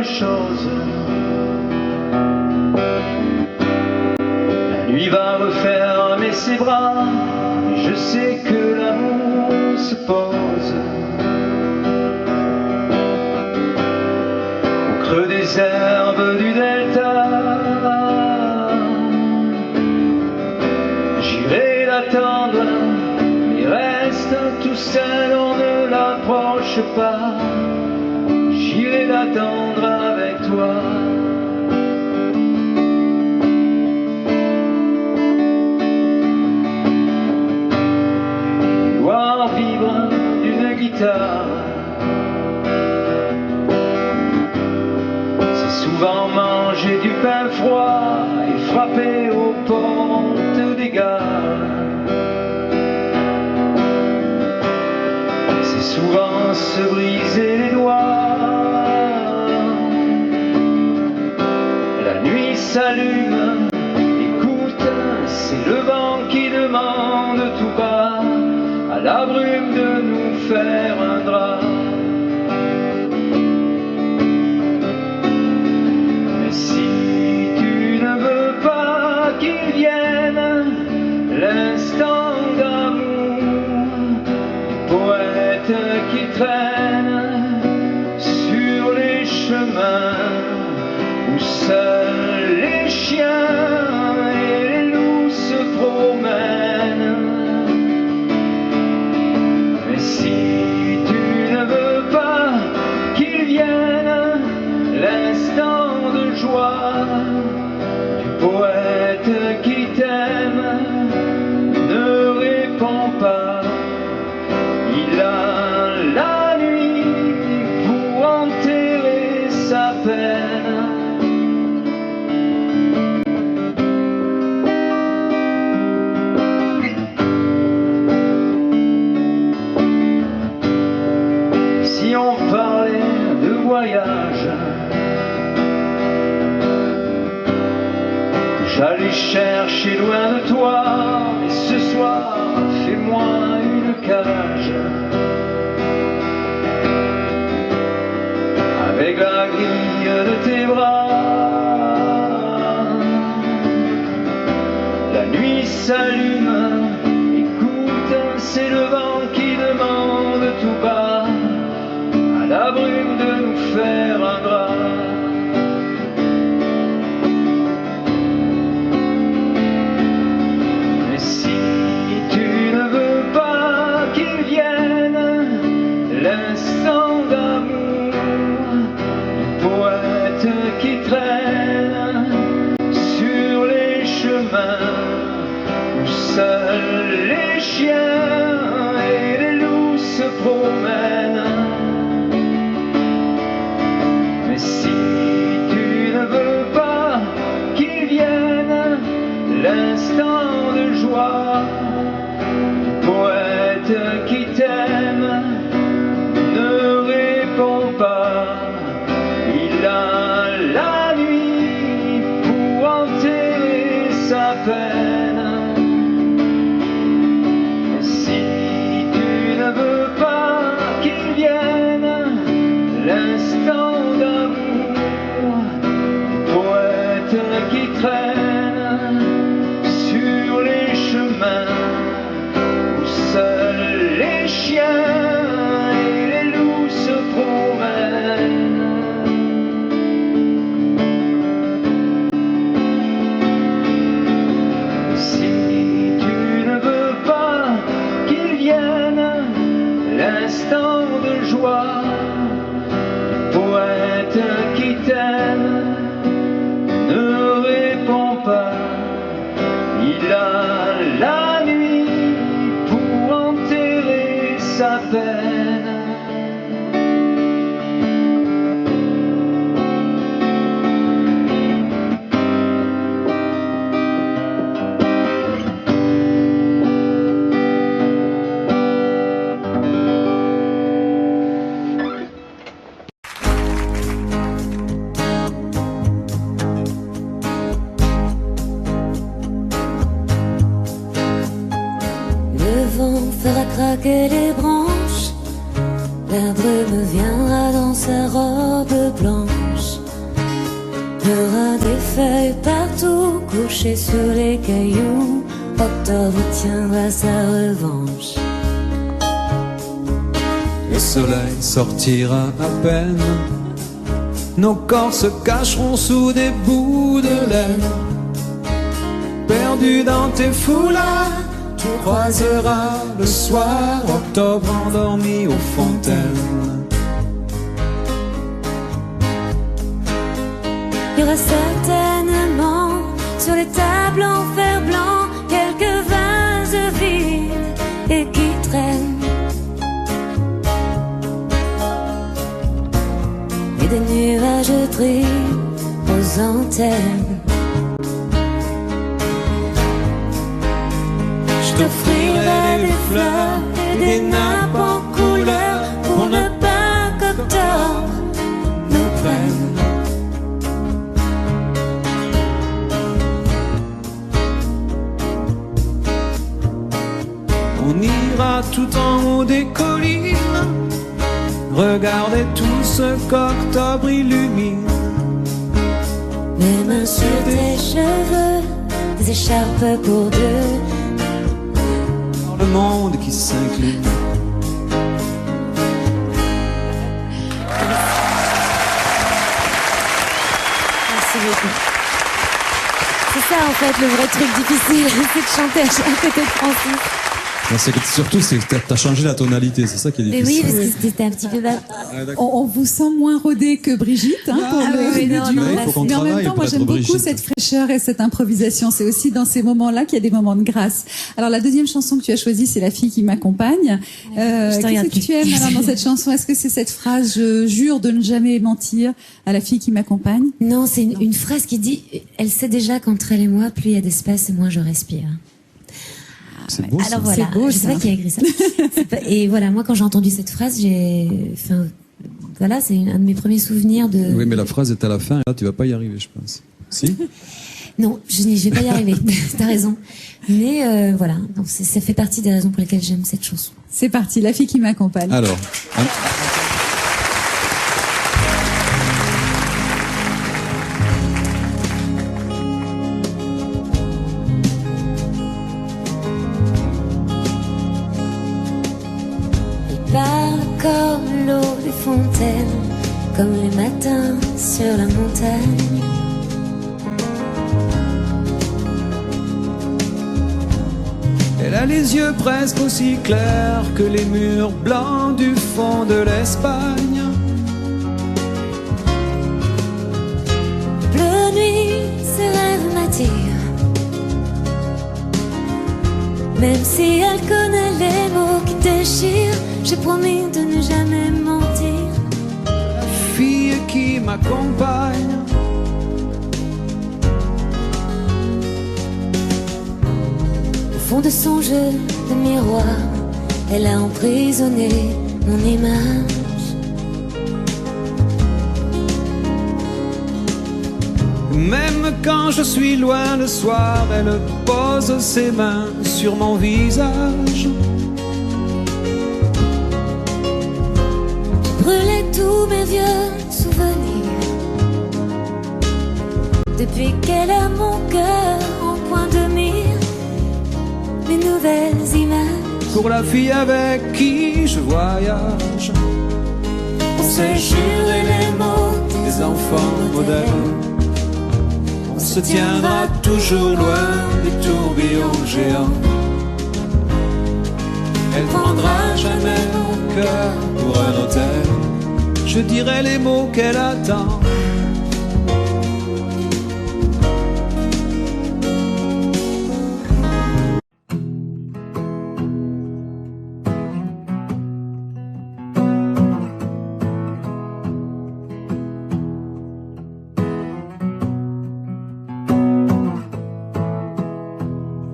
Chose. La nuit va refermer ses bras, je sais que l'amour se pose au creux des herbes du delta. J'irai l'attendre, mais reste tout seul, on ne l'approche pas. J'irai l'attendre avec toi. Voir vivre d'une guitare, c'est souvent manger du pain froid et frapper aux portes des gares. C'est souvent se briser les doigts. S'allume, écoute, c'est le vent qui demande tout bas à la brume de nous faire un drap. Mais si tu ne veux pas qu'il vienne l'instant d'amour du poète qui traîne sur les chemins où seuls les chiens et les loups se promènent. Mais si tu ne veux pas qu'il vienne l'instant de joie du poète qui t'aime, ne réponds pas. Il a la nuit pour enterrer sa peine. J'allais chercher loin de toi, mais ce soir, fais-moi une cage avec la grille de tes bras. La nuit s'allume, écoute, c'est le vent qui demande tout bas à la brume de nous faire un drap. L'instant d'amour du poète traînent sur les chemins où seuls les chiens et les loups se promènent. Mais si tu ne veux pas qu'ils viennent, l'instant de joie du poète qui t'aime ne répond pas. Il a la nuit pour enterrer sa peine. Et si tu ne veux pas qu'il vienne, l'instant d'amour, poète qui traîne sur les chemins où seuls les chiens et les loups se promènent. Si tu ne veux pas qu'il vienne, l'instant de joie, poète qui t'aime ne répond pas. Il a la nuit pour enterrer sa peine. Le vent fera craquer les branches, la brume viendra dans sa robe blanche. Il y aura des feuilles partout couchées sur les cailloux. Octobre tiendra sa revanche. Le soleil sortira à peine, nos corps se cacheront sous des bouts de laine. Perdu dans tes foulards, tu croiseras le soir octobre endormi aux fontaines. Il y aura certainement sur les tables en fer blanc quelques vases vides et qui traînent, et des nuages gris aux antennes. Je t'offrirai des fleurs et des nappes en couleur pour ne pas qu'octobre nous prenne. On ira tout en haut des collines, regardez tout ce qu'octobre illumine. Mes mains sur tes cheveux, des écharpes pour deux. Le monde qui s'incline. Merci beaucoup. C'est ça en fait le vrai truc difficile, c'est de chanter à côté de Francis. Non, surtout, c'est que t'as changé la tonalité, c'est ça qui est Mais difficile. oui, parce que c'était un petit peu bas. On vous sent moins rodé que Brigitte pour le duo. Il faut qu'on Mais en travaille même temps, pour moi être j'aime beaucoup Brigitte. cette fraîcheur et cette improvisation. C'est aussi dans ces moments-là qu'il y a des moments de grâce. Alors la deuxième chanson que tu as choisie, c'est La fille qui m'accompagne. Qu'est-ce que tu aimes alors dans cette chanson? Est-ce que c'est cette phrase « Je jure de ne jamais mentir à la fille qui m'accompagne » Non, c'est une phrase qui dit « Elle sait déjà qu'entre elle et moi, plus il y a d'espace et moins je respire ». C'est beau, ça. Alors voilà, C'est beau, je sais ça. pas qui a écrit ça. Et voilà, moi quand j'ai entendu cette phrase, voilà, c'est un de mes premiers souvenirs de... Oui, mais la phrase est à la fin, et là, tu vas pas y arriver, je pense. Si? Non, je vais pas y arriver, t'as raison. Mais voilà, donc ça fait partie des raisons pour lesquelles j'aime cette chanson. C'est parti, La fille qui m'accompagne. Alors. Parle comme l'eau des fontaines, comme les matins sur la montagne. Elle a les yeux presque aussi clairs que les murs blancs du fond de l'Espagne. Même si elle connaît les mots qui déchirent, j'ai promis de ne jamais mentir. La fille qui m'accompagne, au fond de son jeu de miroir, elle a emprisonné mon image. même quand je suis loin le soir, elle pose ses mains sur mon visage. Brûler tous mes vieux souvenirs depuis qu'elle a mon cœur en point de mire. Mes nouvelles images Pour la fille avec qui je voyage, on s'est juré les mots des enfants modernes. On se tiendra toujours loin des tourbillons géants. Elle prendra jamais mon cœur pour un hôtel. Je dirai les mots qu'elle attend.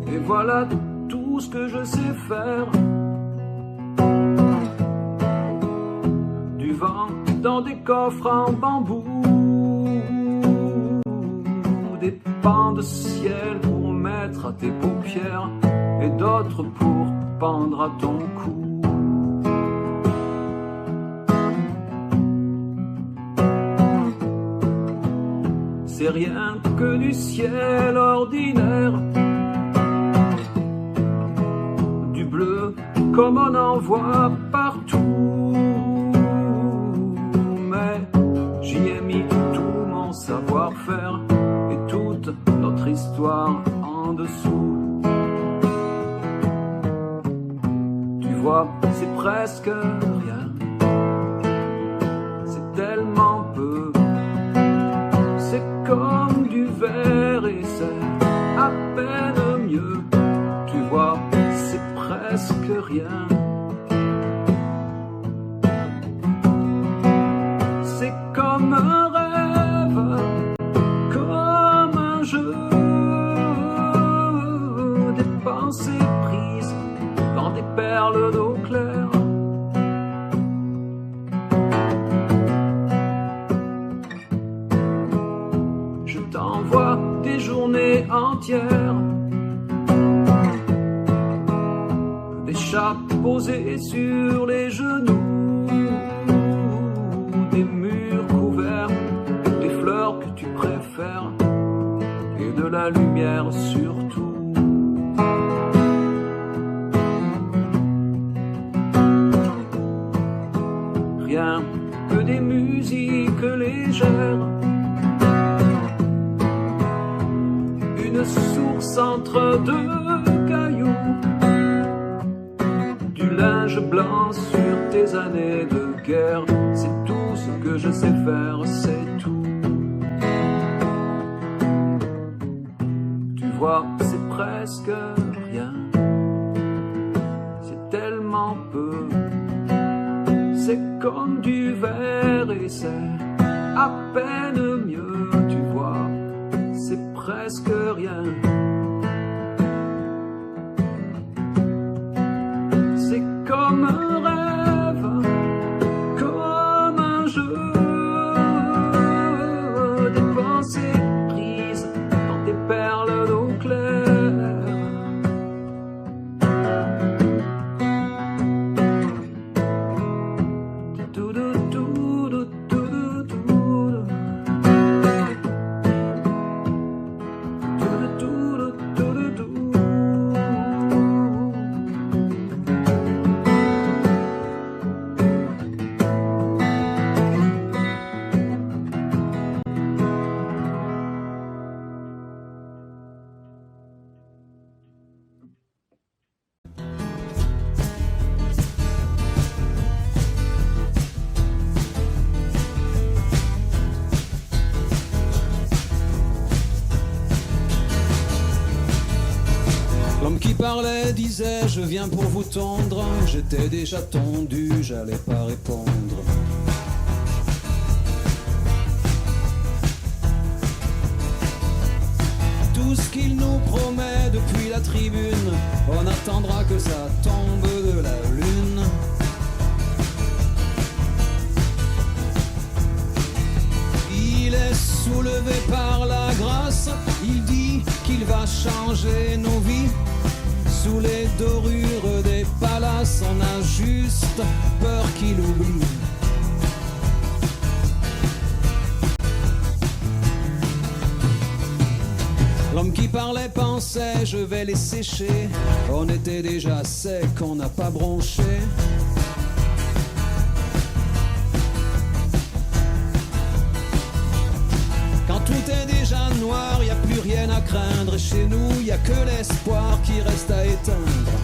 Et voilà tout ce que je sais faire. Du vent dans des coffres en bambou, des pans de ciel pour mettre à tes paupières et d'autres pour pendre à ton cou. C'est rien que du ciel ordinaire, du bleu comme on en voit partout. Mais j'y ai mis tout mon savoir-faire et toute notre histoire en dessous. Tu vois, c'est presque rien, c'est tellement peu. C'est comme du verre et c'est à peine mieux. Tu vois, c'est presque rien. C'est comme un rêve, comme un jeu, des pensées prises dans des perles d'eau claire. Je t'envoie des journées entières, des chats posés sur les genoux, des murs couverts, des fleurs que tu préfères et de la lumière surtout. Rien que des musiques légères, une source entre deux cailloux, du linge blanc sur tes années de guerre. C'est tout ce que je sais faire, c'est tout. Tu vois, c'est presque rien, c'est tellement peu. C'est comme du verre et c'est à peine mieux, tu vois. C'est presque rien. C'est comme un rêve, comme un jeu, des pensées prises dans des perles d'eau claire. qui parlait disait je viens pour vous tondre. J'étais déjà tondu, j'allais pas répondre. Tout ce qu'il nous promet depuis la tribune, on attendra que ça tombe de la lune. Il est soulevé par la grâce, il dit qu'il va changer nos vies. Sous les dorures des palaces, on a juste peur qu'il oublie. L'homme qui parlait pensait je vais les sécher. On était déjà sec, on n'a pas bronché. Quand tout est déjà noir, y a plus rien à craindre. Et chez nous, y a que l'espoir qui reste à éteindre.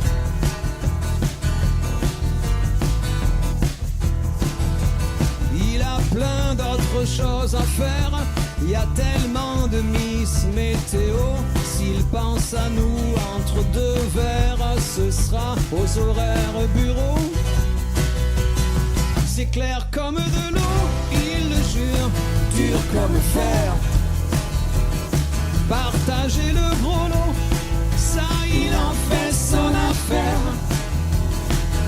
Il a plein d'autres choses à faire. Y a tellement de Miss Météo. S'il pense à nous entre deux verres, ce sera aux horaires bureau. C'est clair comme de l'eau, il le jure, dur comme fer. Partager le gros lot, ça il en fait son affaire.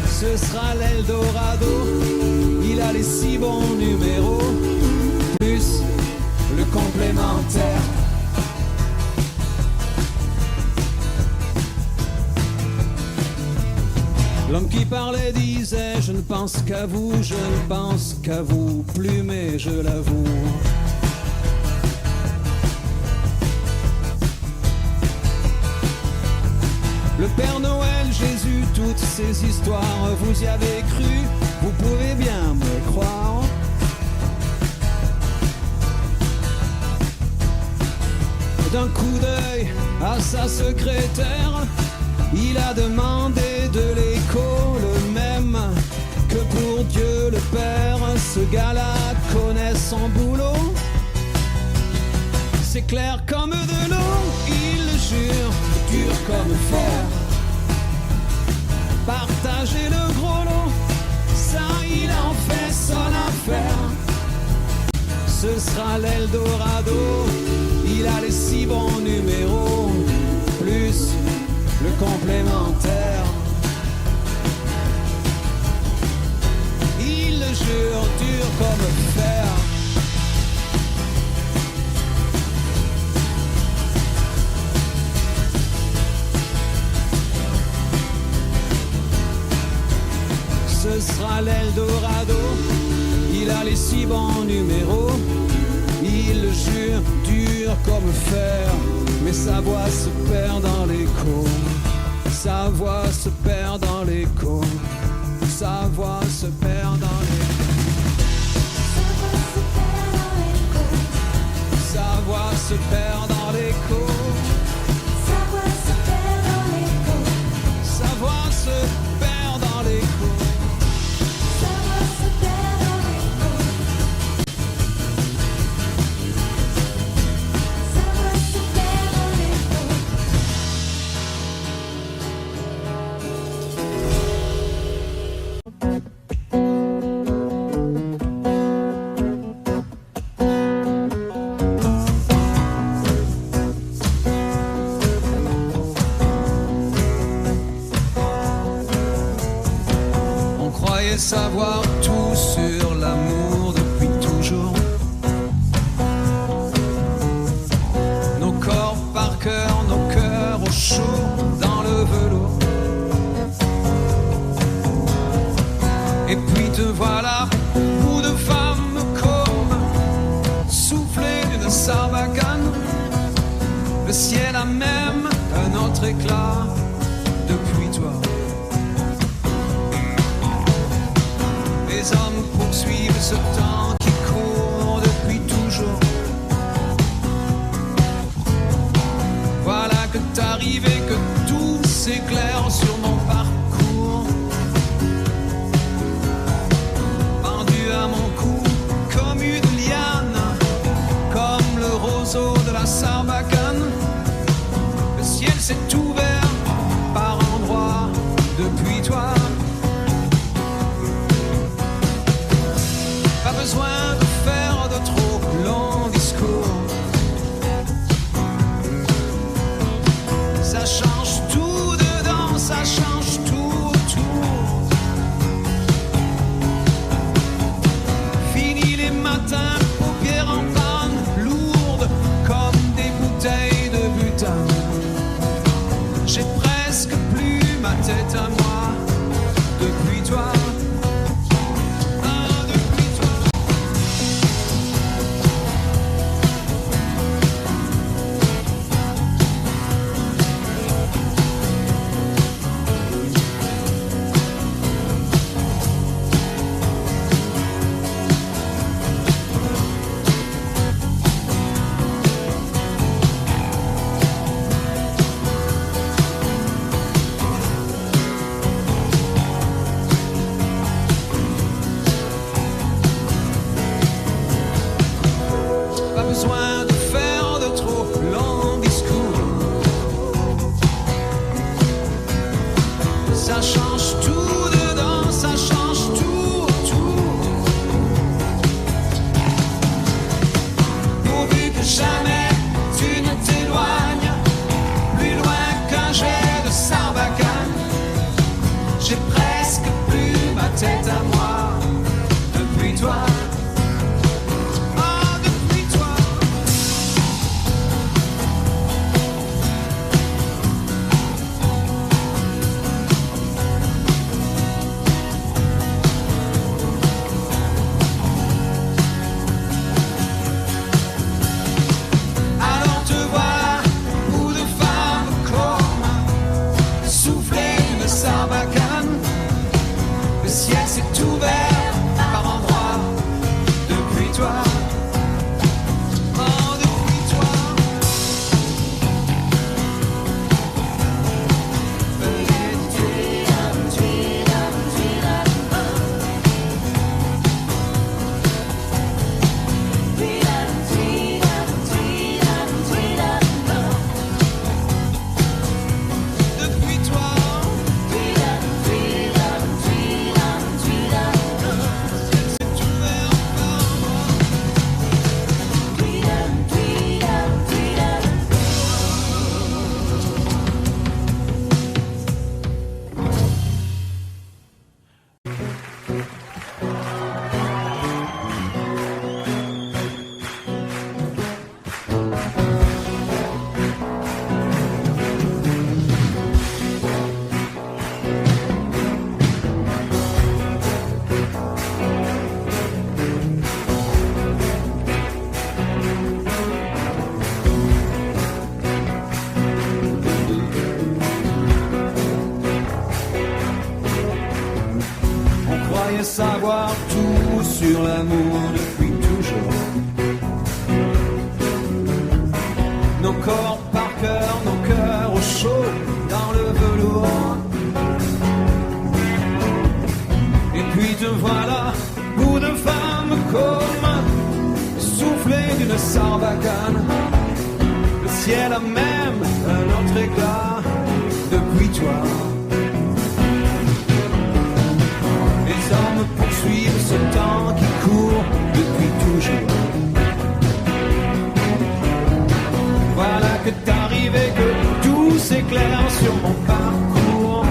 Ce sera l'Eldorado, il a les 6 bons numéros, plus le complémentaire. L'homme qui parlait disait je ne pense qu'à vous, je ne pense qu'à vous, plus mais je l'avoue. Le Père Noël, Jésus, toutes ces histoires, vous y avez cru, vous pouvez bien me croire. D'un coup d'œil à sa secrétaire, il a demandé de l'écho le même que pour Dieu le Père. Ce gars-là connaît son boulot. C'est clair comme de l'eau, il le jure, dur comme fer. Partager le gros lot, ça il en fait son affaire. Ce sera l'Eldorado, il a les 6 bons numéros, plus le complémentaire. Il le jure, dur comme fer. Ce sera l'Eldorado, il a les 6 bons numéros. Il le jure, dur comme fer, mais sa voix se perd dans l'écho. Sa voix se perd dans l'écho. Sa voix se perd dans l'écho. Sa voix se perd dans l'écho. Sa voix se perd dans l'écho. Sa voix se perd dans l'écho. Sa voix se perd dans l'écho. Sa voix se perd dans l'écho. Savoir tout sur l'amour depuis toujours. Nos corps par cœur, nos cœurs au chaud dans le velours. Et puis te voilà, bout de femme comme soufflé d'une sarbacane. Le ciel a même un autre éclat depuis toi. Les hommes poursuivent ce temps qui court depuis toujours. Voilà que t'arrives et que tout s'éclaire sur mon parcours. Pendu à mon cou comme une liane, comme le roseau de la sarbacane. Le ciel s'est ouvert savoir tout sur l'amour depuis toujours. Nos corps par cœur, nos cœurs au chaud dans le velours. Et puis te voilà, bout de femme comme soufflé d'une sarbacane. Le ciel a même un autre éclat depuis toi. Les hommes poursuivent ce temps qui court depuis toujours. Voilà que t'arrives et que tout s'éclaire sur mon parcours.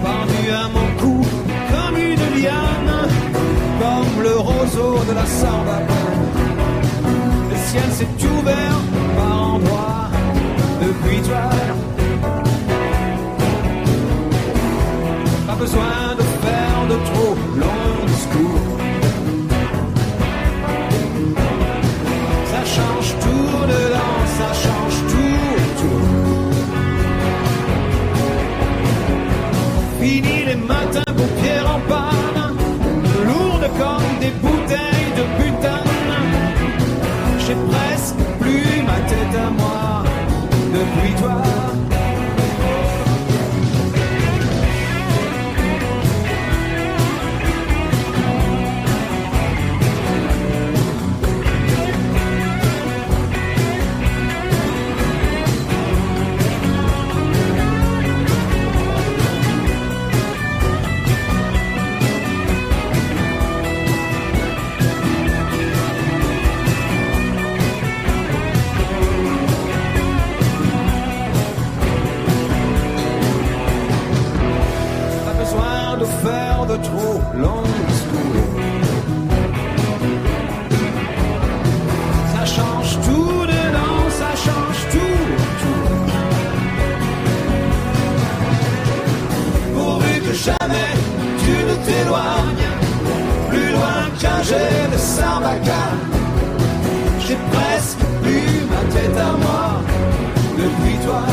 Pendu à mon cou comme une liane, comme le roseau de la sarbacane. Le ciel s'est ouvert par endroits depuis toi. Pas besoin de faire de trop longs discours. Ça change tout dedans, ça change tout. Fini les matins paupières en panne, lourdes comme des bouteilles de butane. J'ai presque plus ma tête à moi depuis toi. Faire de trop longs discours. Ça change tout dedans, ça change tout. Pourvu que jamais tu ne t'éloignes plus loin qu'un jet de sarbacane. J'ai presque plus ma tête à moi depuis toi.